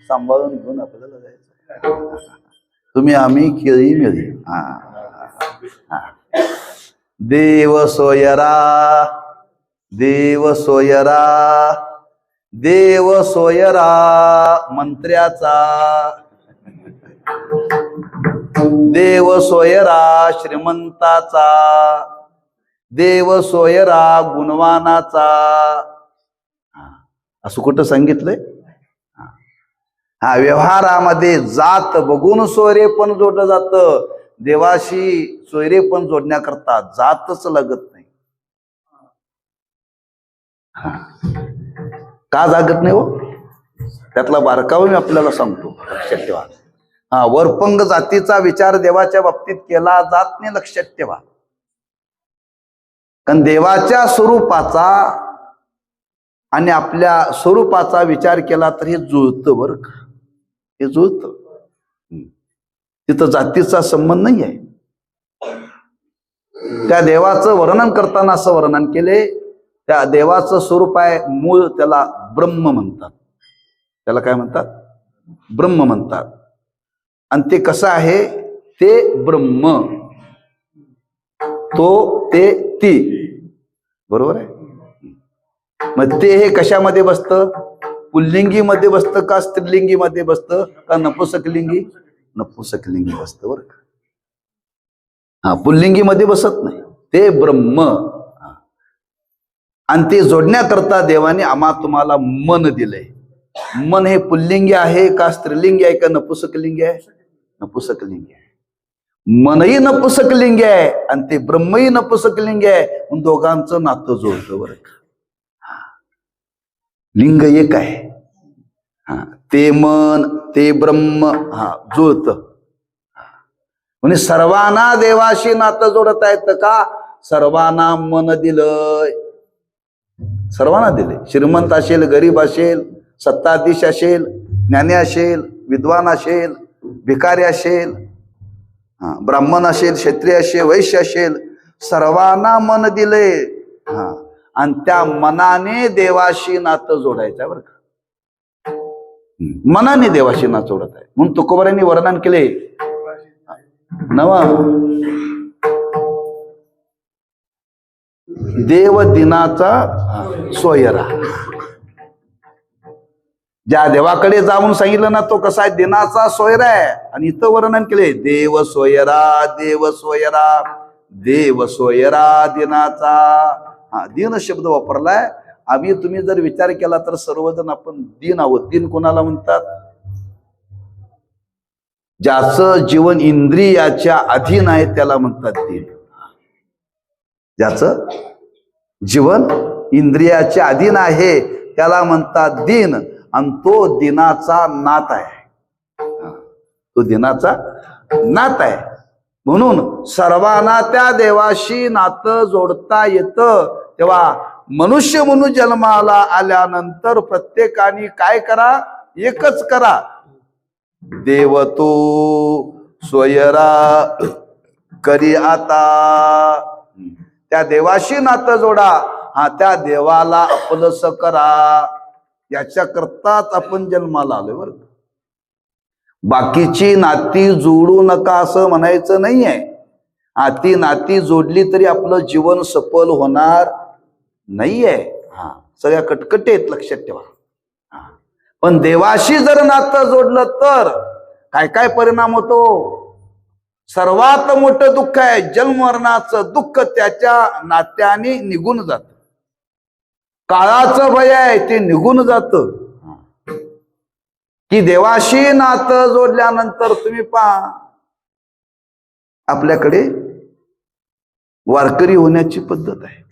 सांभाळून घेऊन आपल्याला जायचं. तुम्ही आम्ही केळी मिळी. देव सोयरा देव सोयरा देव सोयरा मंत्र्याचा देव सोयरा श्रीमंताचा देव सोयरा गुणवानाचा. असं कुठं सांगितलंय? हा व्यवहारामध्ये जात बघून सोयरे पण जोडलं जातं. देवाशी सोयरे पण जोडण्याकरता जातच लागत नाही. का जागत नाही हो? त्यातला बारकावा मी आपल्याला सांगतो, लक्षात ठेवा. वरपंग जातीचा विचार देवाच्या बाबतीत केला जात नाही, लक्षात ठेवा. कारण देवाच्या स्वरूपाचा आणि आपल्या स्वरूपाचा विचार केला तर हे जुळतं बरं का, हे जुळतं. तिथं जातीचा संबंध नाही आहे. त्या देवाचं वर्णन करताना असं वर्णन केले, त्या देवाचं स्वरूप आहे मूळ, त्याला ब्रह्म म्हणतात. त्याला काय म्हणतात? ब्रह्म म्हणतात. आणि ते कसं आहे? ते ब्रह्म, तो ते ती, बरोबर आहे. मग ते हे कशामध्ये बसतं? पुल्लिंगी मध्ये बसतं का स्त्रीलिंगी मध्ये बसतं का नपुसकलिंगी? नपुसकलिंगी बसतं बरं का. पुल्लिंगी मध्ये बसत नाही. ते ब्रह्म. आणि ते जोडण्याकरता देवाने आम्हा तुम्हाला मन दिलंय. मन हे पुल्लिंगी आहे का स्त्रीलिंगी आहे का नपुसकलिंगी आहे? नपुसकलिंगी आहे. मनही नपुसकलिंगी आहे आणि ते ब्रह्मही नपुसकलिंगी आहे. म्हणून दोघांचं नातं जोडतं बरं का. लिंग एक आहे. ते मन ते ब्रह्म जुळत. म्हणजे सर्वांना देवाशी नातं जोडता येतं का? सर्वांना मन दिलंय, सर्वांना दिले. श्रीमंत असेल, गरीब असेल, सत्ताधीश असेल, ज्ञानी असेल, विद्वान असेल, भिकारी असेल, ब्राह्मण असेल, क्षत्रिय असेल, वैश्य असेल, सर्वांना मन दिले. आणि त्या मनाने देवाशी नातं जोडायचं बरं का. मनाने देवाशी नातं जोडत आहे. म्हणून तुकोबारांनी वर्णन केले नवा देव दिनाचा सोयरा. ज्या देवाकडे जाऊन सांगितलं ना तो कसा आहे? दिनाचा सोयरा आहे. आणि इथं वर्णन केले देव सोयरा देव सोयरा देव सोयरा दिनाचा. दिन शब्द वापरलाय. आम्ही तुम्ही जर विचार केला तर सर्वजण आपण दिन आहोत. दिन कोणाला म्हणतात? ज्याचं जीवन इंद्रियाच्या अधीन आहे त्याला म्हणतात दिन. ज्याचं जीवन इंद्रियाच्या अधीन आहे त्याला म्हणतात दिन. आणि तो दिनाचा नात आहे. तो दिनाचा नात आहे. म्हणून सर्वांना त्या देवाशी नातं जोडता येतं. तेव्हा मनुष्य म्हणून जन्माला आल्यानंतर प्रत्येकाने काय करा, एकच करा, देव तो स्वयरा करी आता. त्या देवाशी नातं जोडा, हा त्या देवाला आपलंस करा, याच्या करताच आपण जन्माला आलोय बरं. बाकीची नाती जोडू नका असं म्हणायचं नाहीये. हा, ती नाती जोडली तरी आपलं जीवन सफल होणार नाहीये. हा, सगळ्या कटकटी आहेत, लक्षात ठेवा. पण देवाशी जर नातं जोडलं तर काय काय परिणाम होतो. सर्वात मोठं दुःख आहे जन्म मरणाचं दुःख, त्याच्या नात्याने निघून जात. काळाचं भय आहे ते निघून जात. की देवाशी नातं जोडल्यानंतर तुम्ही पहा, आपल्याकडे वारकरी होण्याची पद्धत आहे.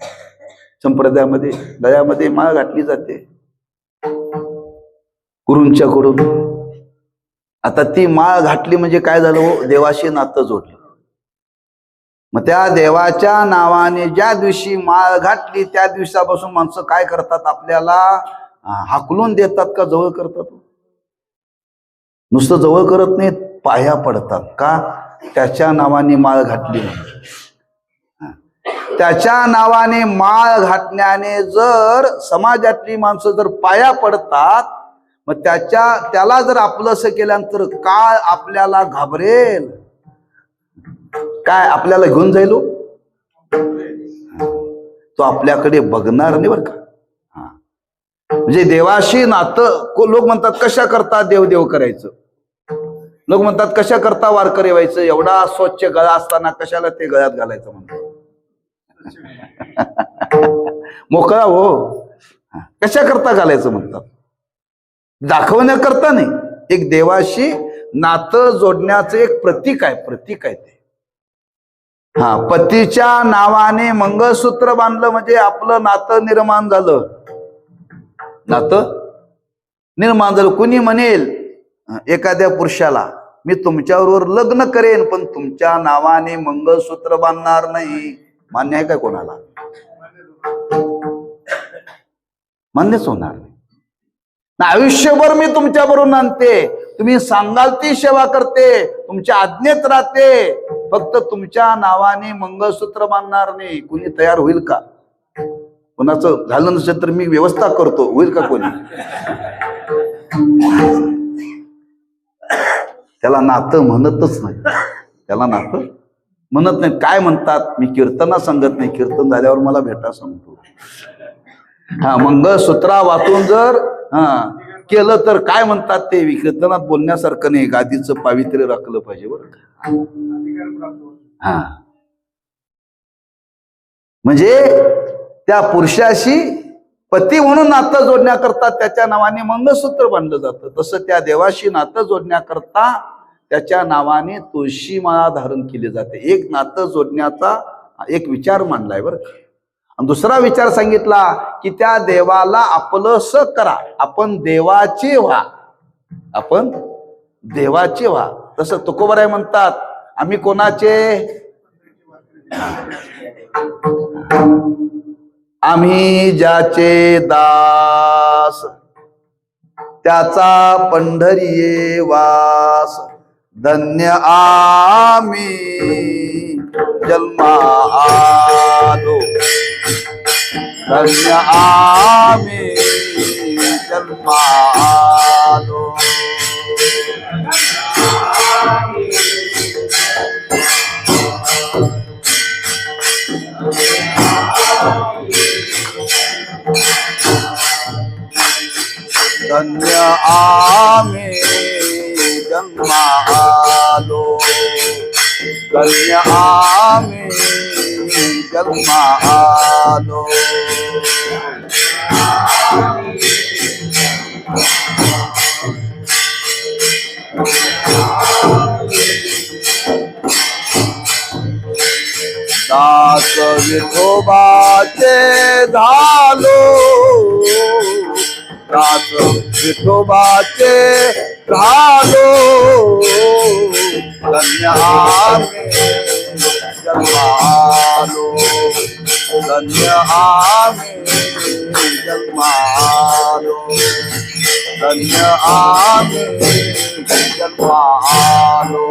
संप्रदायामध्ये गळ्यामध्ये माळ घातली जाते गुरूंच्याकडून. आता ती माळ घातली म्हणजे काय झालं, देवाशी नातं जोडलं. मग त्या देवाच्या नावाने ज्या दिवशी माळ घातली त्या दिवसापासून माणसं काय करतात, आपल्याला हाकलून देतात का जवळ करतात. नुसतं जवळ करत नाहीत, पाया पडतात. का, त्याच्या नावाने माळ घातली. त्याच्या नावाने माळ घातल्याने जर समाजातली माणसं जर पाया पडतात, मग त्याला जर आपलंसं केल्यानंतर काळ आपल्याला घाबरेल. काय आपल्याला घेऊन जाईल, तो आपल्याकडे बघणार नाही बरं का. म्हणजे देवाशी नातं, लोक म्हणतात कशा करता देव करायचं, लोक म्हणतात कशा करता वारकरी व्हायचं, एवढा स्वच्छ गळा असताना कशाला ते गळ्यात घालायचं म्हणतात. मोकळा हो, कशा करता घालायचं म्हणतात, दाखवण्याकरता नाही. एक देवाशी नातं जोडण्याचं एक प्रतीक आहे, प्रतीक आहे ते. हा, पतीच्या नावाने मंगळसूत्र बांधलं म्हणजे आपलं नातं निर्माण झालं. नातं निर्माण झालं. कुणी म्हणेल एखाद्या पुरुषाला, मी तुमच्याबरोबर लग्न करेन पण तुमच्या नावाने मंगळसूत्र बांधणार नाही, मान्य आहे का कोणाला? मान्यच होणार नाही. आयुष्यभर मी तुमच्या बरोबर नांदते, तुम्ही सांगाल ती सेवा करते, तुमच्या आज्ञेत राहते, फक्त तुमच्या नावाने मंगळसूत्र बांधणार नाही. कुणी तयार होईल का? कोणाचं झालं नसेल तर मी व्यवस्था करतो, होईल का कोणी? त्याला नातं म्हणतच नाही, त्याला नातं म्हणत नाही. काय म्हणतात, मी कीर्तना सांगत नाही, कीर्तन झाल्यावर मला भेटा सांगतो. हा, मंगळसूत्रा वाचून जर केलं तर काय म्हणतात ते कीर्तनात बोलण्यासारखं नाही, गादीचं पावित्र्य राखलं पाहिजे बरं का. हा, म्हणजे त्या पुरुषाशी पती म्हणून नातं जोडण्याकरता त्याच्या नावाने मंगळसूत्र बांधलं जातं. तसं त्या देवाशी नातं जोडण्याकरता त्याच्या नावाने तुळशी माळा धारण केली जाते. एक नातं जोडण्याचा एक विचार मांडलाय बरं का. आणि दुसरा विचार सांगितला की त्या देवाला आपलंस करा, आपण देवाचे व्हा, आपण देवाचे व्हा. तसं तुकोबराय म्हणतात, आम्ही कोणाचे? आम्ही ज्याचे दास, त्याचा पंढरीये वास. धन्य आम्ही जन्मा आलो, धन्य आम्ही जन्मा आलो. धन्य आम्ही जन्मा आलो, धन्य आम्ही जन्मा आलो. दास विठोबाचे झालो, दास विठोबाचे झालो. धन्य आम्ही जन्मा आलो, धन्य आम्ही जन्मालो, धन्य आम्ही जन्मालो,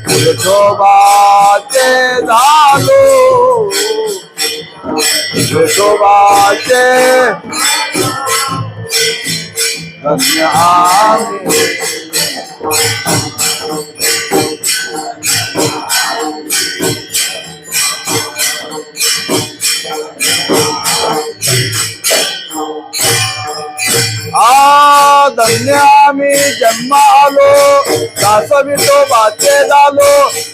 विठोबाचे झालो, विठोबाचे धन्य आम्ही. धन्य आम्ही जन्मालो, दास विठोबाचे झालो,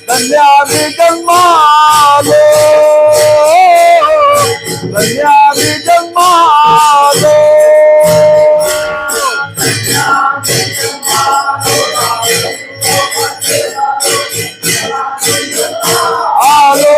धन्य आम्ही जन्मालो, धन्य आम्ही जन्मालो, आलो.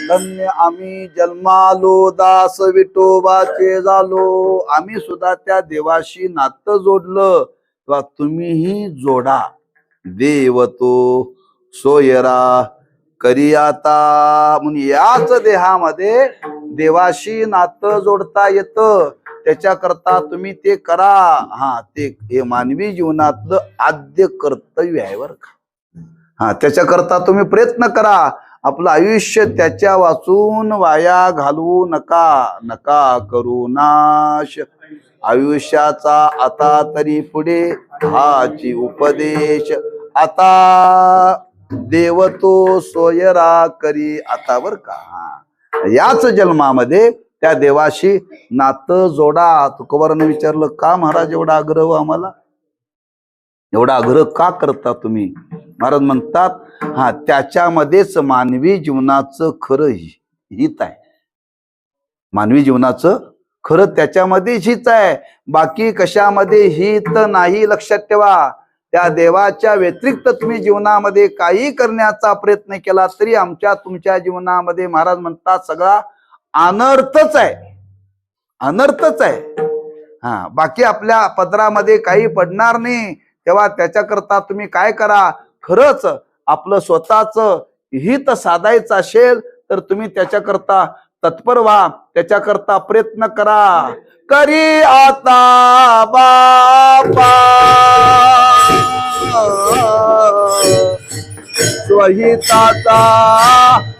धन्य आम्ही जन्मालो, दास विठोबाचे झालो. आम्ही सुद्धा त्या देवाशी नातं जोडलं, तेव्हा तुम्हीही जोडा. देव तो सोयरा करी आता, म्हणून याच देहामध्ये देवाशी नातं जोडता येतं. त्याच्याकरता तुम्ही ते करा. हा, ते हे मानवी जीवनातलं आद्य कर्तव्य आहे बरं का. हा, त्याच्याकरता तुम्ही प्रयत्न करा. आपलं आयुष्य त्याच्या वाचून वाया घालवू नका. नका करू नाश आयुष्याचा आता तरी पुढे, हाची उपदेश आता. देव तो सोयरा करी आता बर का. याच जन्मामध्ये त्या देवाशी नातं जोडा. तुकोबाराने विचारलं, का महाराज एवढा आग्रह आम्हाला, एवढा आग्रह का करता तुम्ही? महाराज म्हणतात, हा, त्याच्यामध्येच मानवी जीवनाचं खरं हित आहे. मानवी जीवनाचं खरं त्याच्यामध्येच हित आहे, बाकी कशामध्ये हित नाही. लक्षात ठेवा. त्या देवाच्या व्यतिरिक्त तुम्ही जीवनामध्ये काही करण्याचा प्रयत्न केला तरी आमच्या तुमच्या जीवनामध्ये महाराज म्हणतात सगळा अनर्थच आहे, अनर्थच आहे. हा, बाकी आपल्या पदरामध्ये काही पडणार नाही. तेव्हा त्याच्याकरता तुम्ही काय करा, खरंच आपलं स्वतःच हित साधायचं असेल तर तुम्ही त्याच्याकरता तत्पर व्हा, त्याच्याकरता प्रयत्न करा. करी आता बापा स्वहिताचा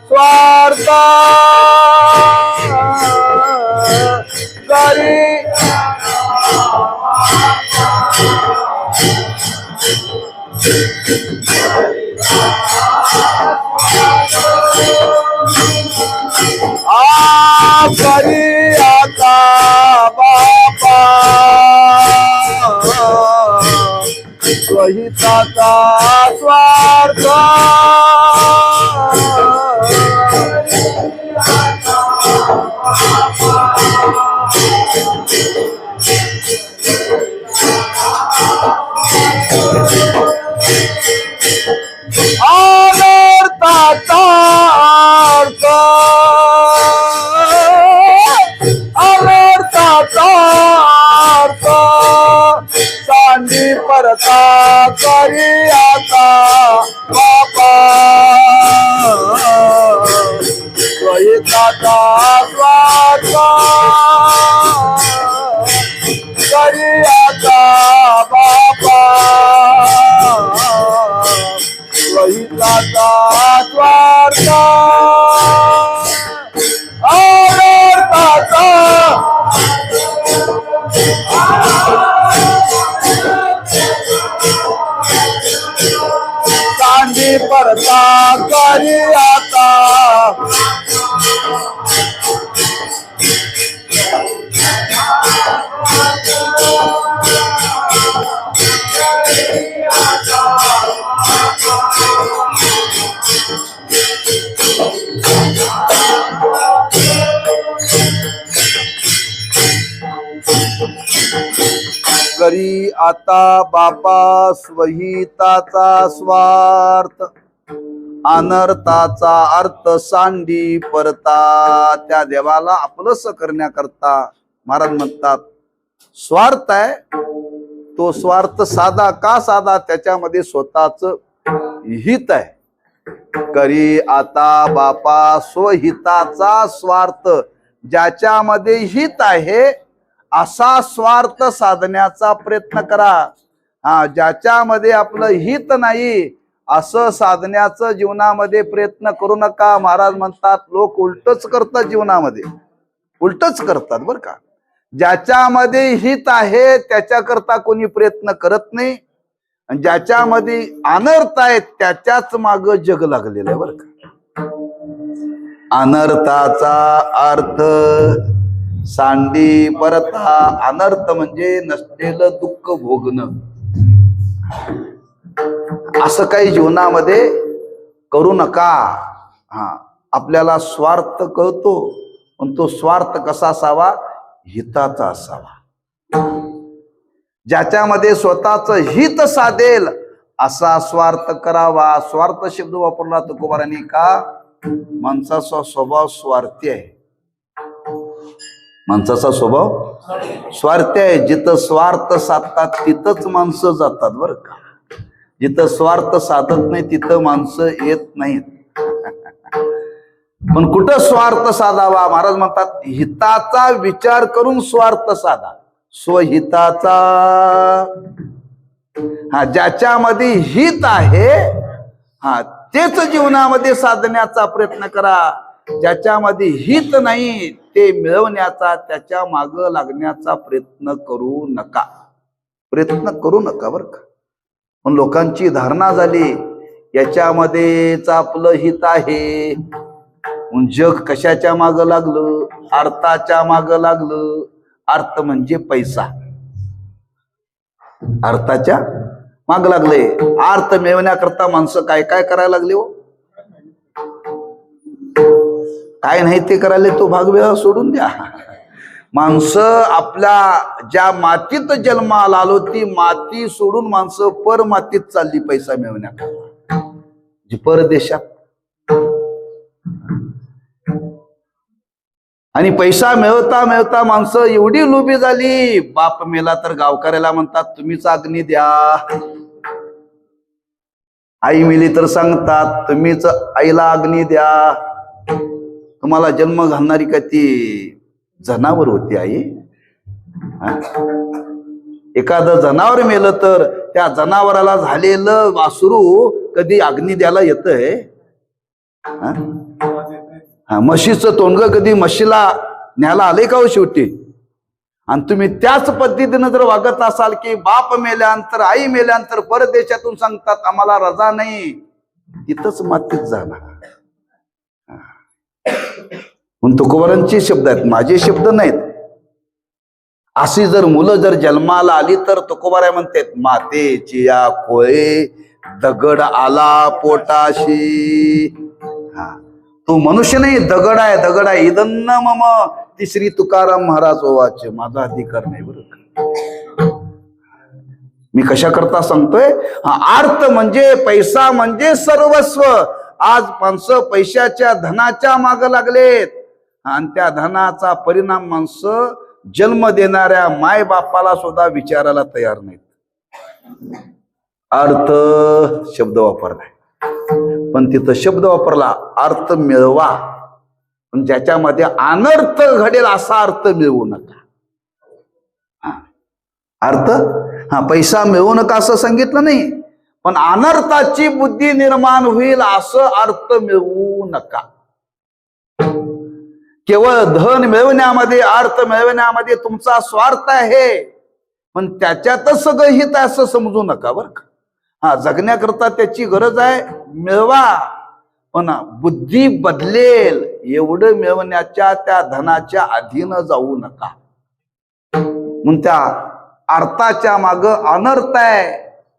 स्वार्थ, करी करी आता बापा स्वहिताचा स्वार्थ, अनर्थाचा अर्थ, अनर्थाचा अर्थ सांडी परता करी आता बापा स्वहिताचा स्वार्थ, करी आता बापा स्वहिताचा स्वार्थ, अनर्थाचा सांडी परता करी आता करी आता बापा स्वहिताचा स्वार्थ, अनर्थाचा अर्थ सांडी परता. त्या देवाला आपलंस करण्याकरता महाराज म्हणतात स्वार्थ आहे तो स्वार्थ साधा का साधा, त्याच्यामध्ये स्वतःच हित आहे. करी आता बापा स्वहिताचा स्वार्थ, ज्याच्यामध्ये हित आहे असा स्वार्थ साधण्याचा प्रयत्न करा. ज्याच्यामध्ये आपलं हित नाही असं साधण्याचं जीवनामध्ये प्रयत्न करू नका. महाराज म्हणतात लोक उलटच करतात, जीवनामध्ये उलटच करतात बरं का. ज्याच्यामध्ये हित आहे त्याच्याकरता कोणी प्रयत्न करत नाही, आणि ज्याच्यामध्ये अनर्थ आहे त्याच्याच माग जग लागलेलं आहे बरं का. अनर्थाचा अर्थ सांडी परता. अनर्थ म्हणजे नसलेलं दुःख भोगणं. असं काही जीवनामध्ये करू नका. आपल्याला स्वार्थ कळतो, पण तो स्वार्थ कसा असावा, हिताचा असावा. ज्याच्यामध्ये स्वतःच हित साधेल असा स्वार्थ करावा. स्वार्थ शब्द वापरला तुकोबारांनी का, माणसाचा स्वभाव स्वार्थी आहे. माणसाचा स्वभाव स्वार्थी आहे. जिथं स्वार्थ साधतात तिथंच माणसं जातात बरं का. जिथं स्वार्थ साधत नाही तिथं माणसं येत नाहीत. पण कुठं स्वार्थ साधावा, महाराज म्हणतात हिताचा विचार करून स्वार्थ साधा. स्वहिताचा, ज्याच्यामध्ये हित आहे तेच जीवनामध्ये साधण्याचा प्रयत्न करा. ज्याच्यामध्ये हित नाही ते मिळवण्याचा, त्याच्या माग लागण्याचा प्रयत्न करू नका. प्रयत्न करू नका बरं का. पण लोकांची धारणा झाली याच्यामध्येच आपलं हित आहे. जग कशाच्या माग लागलं, अर्थाच्या माग लागलं. अर्थ म्हणजे पैसा, अर्थाच्या माग लागले. अर्थ मिळवण्याकरता माणसं काय काय करायला लागले हो. काय नाही ते करायला तो भाग वेळा सोडून द्या. माणसं आपल्या ज्या मातीत जन्माला आलो ती माती सोडून माणसं पर मातीत चालली पैसा मिळवण्याकरता, जी परदेशात. आणि पैसा मिळवता मिळवता माणसं एवढी लोभी झाली, बाप मेला तर गावकऱ्याला म्हणतात तुम्हीच अग्नी द्या. आई मेली तर सांगतात तुम्हीच आईला अग्नी द्या. तुम्हाला जन्म घालणारी का ती जनावर होती आई. एखादं जनावर मेलं तर त्या जनावराला झालेलं वासरू कधी अग्नी द्यायला येतंय. म्हशीचं तोंडग कधी म्हशीला न्यायला आले का हो शेवटी. आणि तुम्ही त्याच पद्धतीनं जर वागत असाल की बाप मेल्यानंतर आई मेल्यानंतर परदेशातून सांगतात आम्हाला रजा नाही, तिथंच मातीत जाणार. म्हणून तुकोबारांचे शब्द आहेत, माझे शब्द नाहीत. अशी जर मुलं जर जन्माला आली तर तुकोबारा म्हणतात मातेची या कोळे दगड आला पोटाशी. तो मनुष्य नाही, दगड आहे, दगड आहे. इदन्न मम तिसरी तुकाराम महाराज ओवाचे, माझा अधिकार नाही बरं का. मी कशा करता सांगतोय. अर्थ म्हणजे पैसा म्हणजे सर्वस्व. आज माणसं पैशाच्या धनाच्या माग लागलेत आणि त्या धनाचा परिणाम माणसं जन्म देणाऱ्या माय बापाला सुद्धा विचारायला तयार नाहीत. अर्थ शब्द वापरलाय, पण तिथं शब्द वापरला अर्थ मिळवा. पण ज्याच्यामध्ये अनर्थ घडेल असा अर्थ मिळवू नका. अर्थ पैसा मिळवू नका असं सांगितलं नाही, पण अनर्थाची बुद्धी निर्माण होईल असं अर्थ मिळवू नका. केवळ धन मिळवण्यामध्ये, अर्थ मिळवण्यामध्ये तुमचा स्वार्थ आहे, पण त्याच्यातच सगळं हित असं समजू नका बरं का. जगण्याकरता त्याची गरज आहे, मिळवा. पण बुद्धी बदलेल एवढं मिळवण्याच्या त्या धनाच्या अधीन जाऊ नका. म्हणून त्या अर्थाच्या माग अनर्थ आहे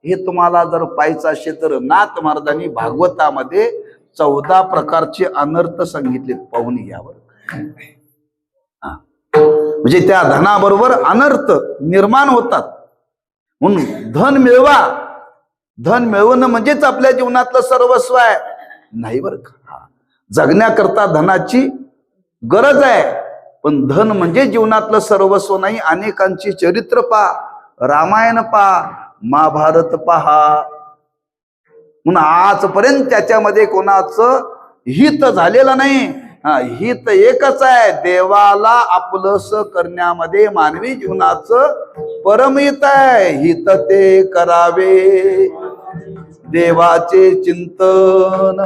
हे तुम्हाला जर पाहायचं असेल तर नाथ महाराजांनी भागवतामध्ये 14 प्रकारचे अनर्थ सांगितले, पाहून घ्यावर. म्हणजे त्या धनाबरोबर अनर्थ निर्माण होतात. म्हणून धन मिळवा. धन मिळवणं म्हणजेच आपल्या जीवनातलं सर्वस्व आहे नाही बरं का. जगण्याकरता धनाची गरज आहे, पण धन म्हणजे जीवनातलं सर्वस्व नाही. अनेकांची चरित्र पहा, रामायण पहा, महाभारत पहा. म्हणून आजपर्यंत त्याच्यामध्ये कोणाचं हित झालेलं नाही. हित एकच आहे, देवाला आपलंस करण्यामध्ये मानवी जीवनाचं परमहित आहे. हित ते करावे देवाचे चिंतन,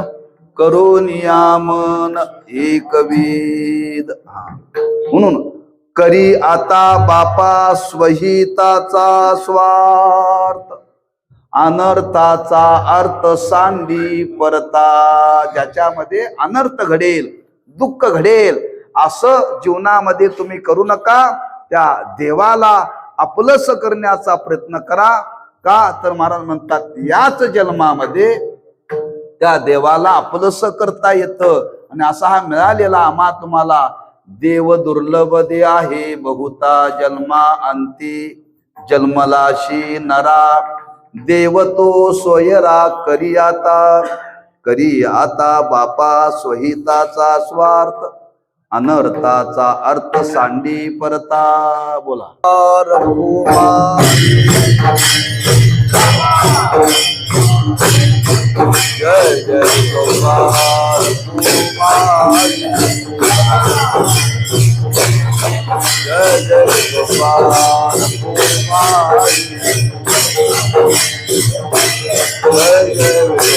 करून यामन एकविध. म्हणून करी आता बापा स्वहिताचा स्वार्थ, अनर्थाचा अर्थ सांडी परता. ज्याच्यामध्ये अनर्थ घडेल, दुःख घडेल, असं जीवनामध्ये तुम्ही करू नका. त्या देवाला आपलंस करण्याचा प्रयत्न करा. का तर महाराज म्हणतात, याच जन्मामध्ये त्या देवाला आपलंस करता येतं. आणि असा हा मिळालेला आम्हा तुम्हाला देव दुर्लभ दे आहे, बहुता जन्मा अंती जन्मलाशी नरा. देव तो सोयरा करी आता बापा स्वहिताचा स्वार्थ, अनर्थाचा अर्थ सांडी परता. बोला जय जय गोपाल जय जय गोपाल जय जय गोपाल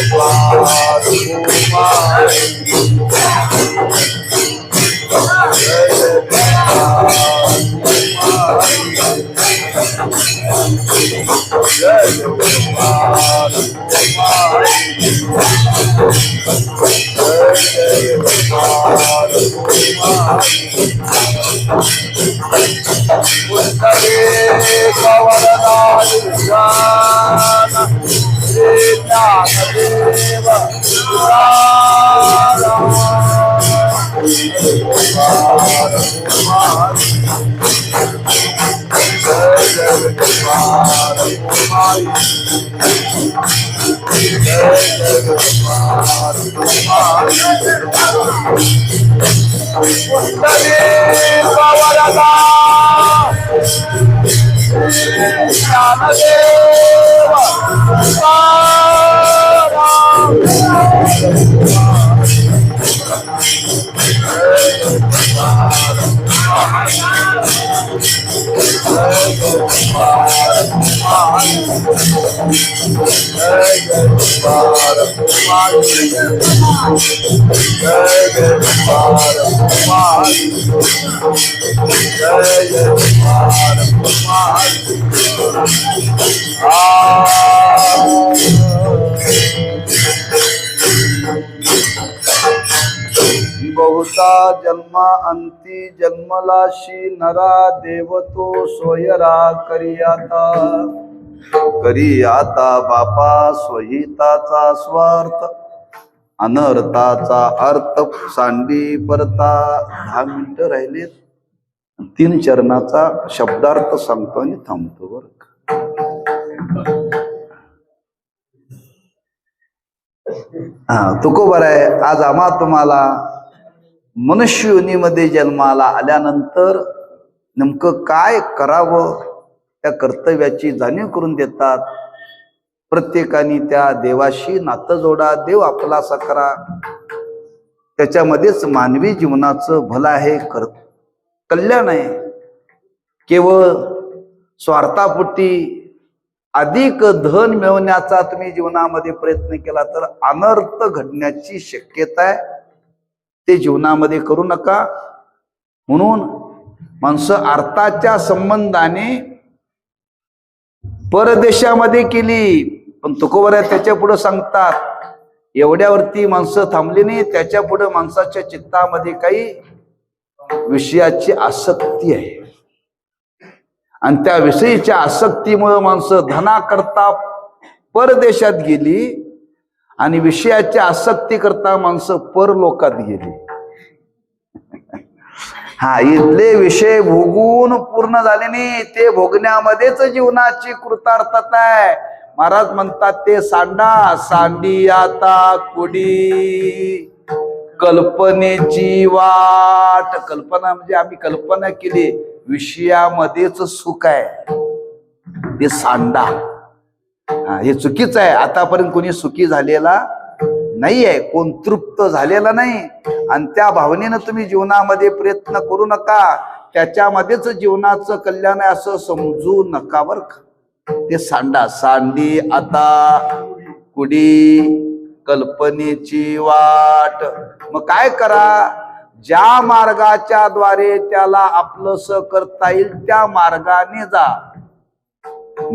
बहुता जन्मा अंती जन्मलाशी नरा. देव तो सोयरा करी आता बापा स्वहिताचा स्वार्थ, अनर्थाचा अर्थ सांडी परता. 10 मिनिटं राहिलेत. 3 चरणाचा शब्दार्थ सांगतो आणि थांबतो बर. तुकोबर आहे. आज आम्हा तुम्हाला मनुष्य योनीमध्ये जन्माला आल्यानंतर नेमकं काय करावं त्या कर्तव्याची जाणीव करून देतात. प्रत्येकाने त्या देवाशी नातं जोडा, देव आपलासा करा. त्याच्यामध्येच मानवी जीवनाचं भलं आहे, कल्याण आहे. केवळ स्वार्थापोटी अधिक धन मिळवण्याचा तुम्ही जीवनामध्ये प्रयत्न केला तर अनर्थ घडण्याची शक्यता आहे. ते जीवनामध्ये करू नका. म्हणून माणसं अर्थाच्या संबंधाने परदेशामध्ये केली, पण तुकोबरा त्याच्या पुढे सांगतात एवढ्यावरती माणसं थांबली नाही. त्याच्या पुढे माणसाच्या चित्तामध्ये काही विषयाची आसक्ती आहे आणि त्या विषयीच्या आसक्तीमुळे माणसं धनाकरता परदेशात गेली आणि विषयाच्या आसक्ती करता माणसं परलोकात गेली. इथले विषय भोगून पूर्ण झाले नाही, ते भोगण्यामध्येच जीवनाची कृतार्थता आहे. महाराज म्हणतात ते सांडी आता कुडी कल्पनेची वाट. कल्पना म्हणजे आम्ही कल्पना केली, विषयामध्येच सुख आहे. ते सांडा. हे चुकीचं आहे. आतापर्यंत कोणी सुखी झालेला नाही आहे, कोण तृप्त झालेला नाही. आणि त्या भावनेनं तुम्ही जीवनामध्ये प्रयत्न करू नका. त्याच्यामध्येच जीवनाचं कल्याण आहे असं समजू नका बर का. ते सांडा. सांडी आता कुडी कल्पनेची वाट. मग काय करा, ज्या मार्गाच्या द्वारे त्याला आपलंस करता येईल त्या मार्गाने जा.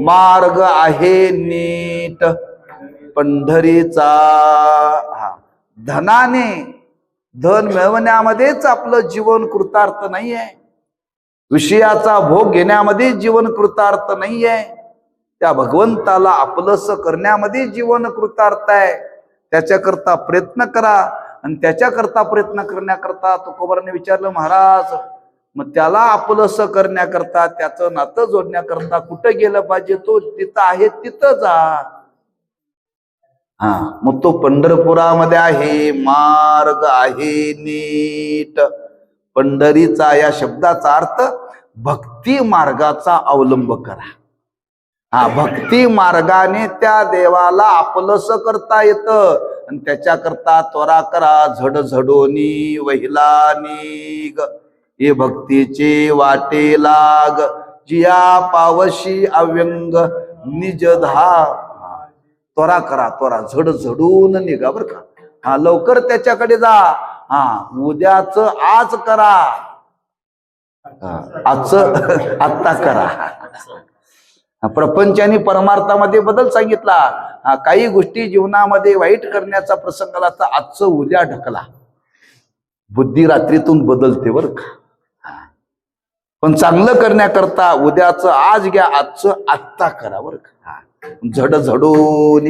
मार्ग आहे नीट पंढरीचा. धनाने धन मिळवण्यामध्येच आपलं जीवन कृतार्थ नाही आहे. विषयाचा भोग घेण्यामध्ये जीवन कृतार्थ नाही आहे. त्या भगवंताला आपलंस करण्यामध्ये जीवन कृतार्थ आहे. त्याच्याकरता प्रयत्न करा. आणि त्याच्याकरता प्रयत्न करण्याकरता तुकोबाराने विचारलं, महाराज मग त्याला आपलंस करण्याकरता, त्याचं नातं जोडण्याकरता कुठं गेलं पाहिजे? तो तिथं आहे तिथं जा. मग तो पंढरपुरामध्ये आहे. मार्ग आहे नीट पंढरीचा या शब्दाचा अर्थ भक्ती मार्गाचा अवलंब करा. भक्ती मार्गाने त्या देवाला आपलंस करता येतं. आणि त्याच्याकरता त्वरा करा. झडझडोनी वहिला निग हे भक्तीचे वाटे लाग. जिया पावशी अव्यंग निजधा. त्वरा करा, त्वरा झडझडून निघा बर का. लवकर त्याच्याकडे जा. उद्याच आज करा, आज आत्ता करा. प्रपंच आणि परमार्थामध्ये बदल सांगितला. काही गोष्टी जीवनामध्ये वाईट करण्याचा प्रसंग आला तर आजचं उद्या ढकला. बुद्धी रात्रीतून बदलते बर का. पण चांगलं करण्याकरता उद्याचं आज घ्या, आजचं आत्ता करा बर का. झडझडून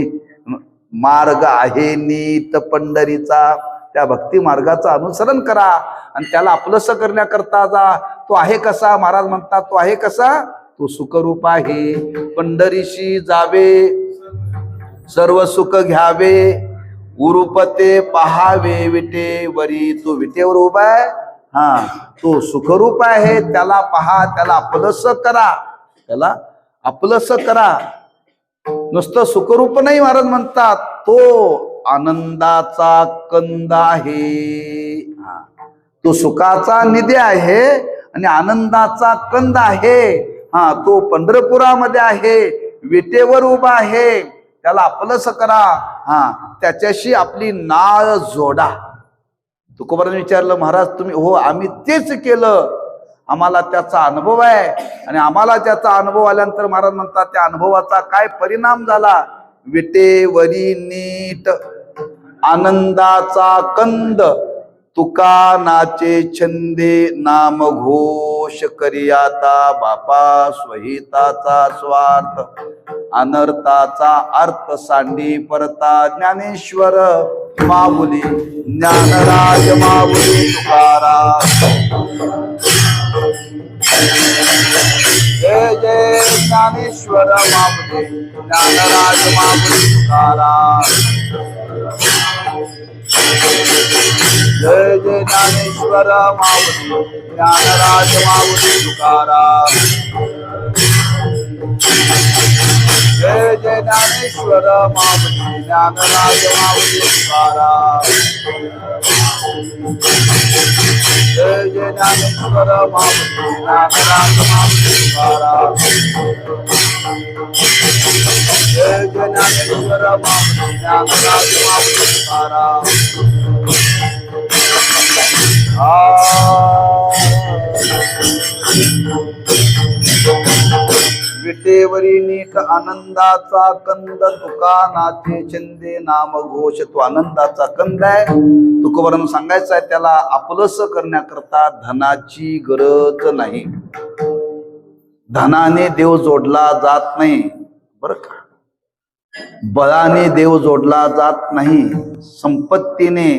मार्ग आहे नीत पंढरीचा. त्या भक्ती मार्गाचं अनुसरण करा आणि त्याला आपलंसं करण्याकरता जा. तो आहे कसा? महाराज म्हणतात तो आहे कसा? तो सुखरूप आहे. पंढरीशी जावे सर्व सुख घ्यावे. उरूपते पहावे विटेवरी. तो विटेवर उभा आहे. तो सुखरूप आहे. त्याला पहा, त्याला आपलंसं करा, त्याला आपलंसं करा. नुसतं सुखरूप नाही, महाराज म्हणतात तो आनंदाचा कंद आहे. तो सुखाचा निधी आहे आणि आनंदाचा कंद आहे. तो पंढरपुरामध्ये आहे, विटेवर उभा आहे. त्याला आपलंसं करा. त्याच्याशी आपली नाळ जोडा. तुकोबाराने विचारलं, महाराज तुम्ही? हो, आम्ही तेच केलं. आम्हाला त्याचा अनुभव आहे. आणि आम्हाला त्याचा अनुभव आल्यानंतर महाराज म्हणतात त्या अनुभवाचा काय परिणाम झाला? विटेवरी नीट आनंदाचा कंद. तुका नाचे छंदे नाम घोष करियाता. बापा स्वहिताचा स्वार्थ अनर्थाचा अर्थ सांडी परता. ज्ञानेश्वर माऊली ज्ञानराज माऊली तुकाराम. जय जय ज्ञानेश्वर माऊली ज्ञानराज माऊली तुकाराम. जय जय ज्ञानेश्वर माऊली ज्ञानराज माऊली तुकाराम. जय जय ज्ञानेश्वर माऊली ज्ञानराज माऊली तुकाराम. जय जय ज्ञानेश्वर माऊली ज्ञानराज माऊली तुकाराम. जय जय ज्ञानेश्वर माऊली ज्ञानराज माऊली तुकाराम. विटेवरी नीट आनंदाचा कंद. तुका नाथे छंदे नाम घोष. तो आनंदाचा कंद आहे. तुकोबारानं सांगायचं आहे त्याला आपलंसं करण्याकरता धनाची गरज नाही. धनाने देव जोडला जात नाही बरं का. बळाने देव जोडला जात नाही. संपत्तीने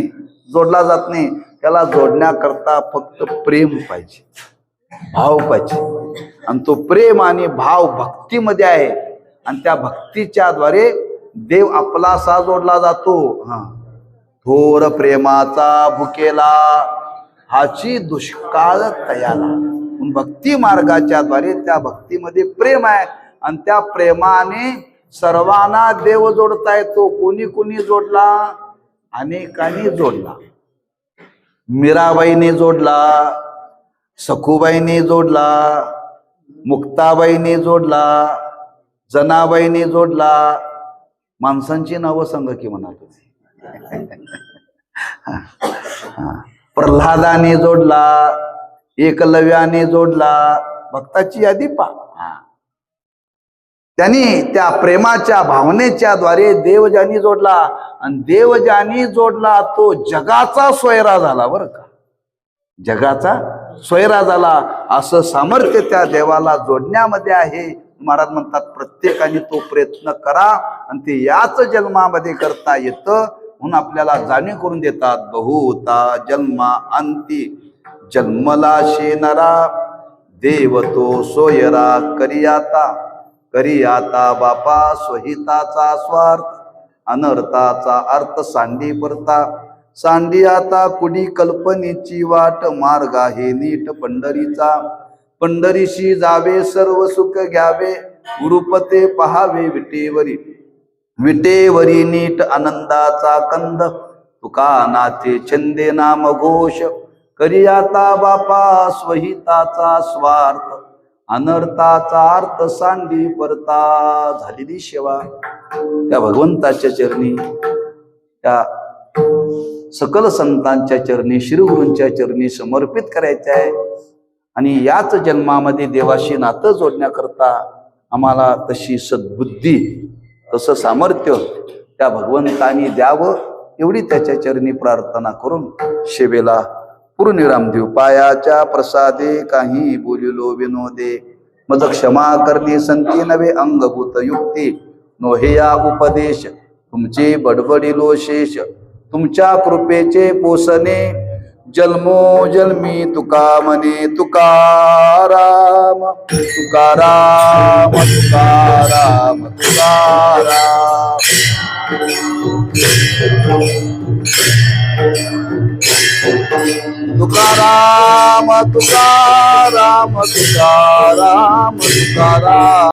जोडला जात नाही. त्याला जोडण्याकरता फक्त प्रेम पाहिजे, भाव पाहिजे. आणि तो प्रेम आणि भाव भक्तीमध्ये आहे. आणि त्या भक्तीच्या द्वारे देव आपलासा जोडला जातो. थोर प्रेमाचा भुकेला हाची दुष्काळ तयाला. भक्ती मार्गाच्या द्वारे त्या भक्तीमध्ये प्रेम आहे आणि त्या प्रेमाने सर्वांना देव जोडता येतो. कोणी कोणी जोडला? अनेकांनी जोडला. मीराबाईने जोडला, सखूबाईने जोडला, मुक्ताबाईने जोडला, जनाबाईने जोडला. माणसांची नावं सांग की म्हणा तुम्ही. प्रल्हादाने जोडला, एकलव्याने जोडला. भक्ताची यादी पहा. त्यांनी त्या प्रेमाच्या भावनेच्या द्वारे देव ज्यांनी जोडला, आणि देव ज्यांनी जोडला तो जगाचा सोयरा झाला. बरं का, जगाचा सोयरा झाला. असं सामर्थ्य त्या देवाला जोडण्यामध्ये आहे. महाराज म्हणतात प्रत्येकाने तो प्रयत्न करा, आणि ते याच जन्मामध्ये करता येतं. म्हणून आपल्याला जाणीव करून देतात, बहुता जन्मा अंती जन्मला शेनरा, देव तो सोयरा करी आता बापा, स्वहिताचा स्वार्थ अनर्थाचा अर्थ सांडी परता. सांडी आता कुडी कल्पनेची वाट, मार्ग आहे नीट पंढरीचा. पंढरीशी जावे सर्व सुख घ्यावे, गुरुपते पहावे विटेवरी नीट आनंदाचा कंद. तुका नाथे छंदे नाम घोष, करी आता बापा स्वहिताचा स्वार्थ अनर्थाचा अर्थ सांडी परता. झालेली सेवा त्या भगवंताच्या चरणी, त्या सकल संतांच्या चरणी, श्रीगुरूंच्या चरणी समर्पित करायचे आहे. आणि याच जन्मामध्ये देवाशी नातं जोडण्याकरता आम्हाला तशी सद्बुद्धी, तसं सामर्थ्य त्या भगवंतानी द्यावं, एवढी त्याच्या चरणी प्रार्थना करून सेवेला पूर्णविराम देऊ. पायाच्या प्रसादे काही बोलिलो विनोदे, मज क्षमा करणे संती नवे अंगभूत युक्ती. नोहेया उपदेश तुमचे बडबडिलो शेष, तुमच्या कृपेचे पोसणे जन्मो जन्मी. तुका म्हणे तुकाराम तुकाराम तुकाराम तुकाराम. तुकाराम तुकाराम तुकाराम तुकाराम.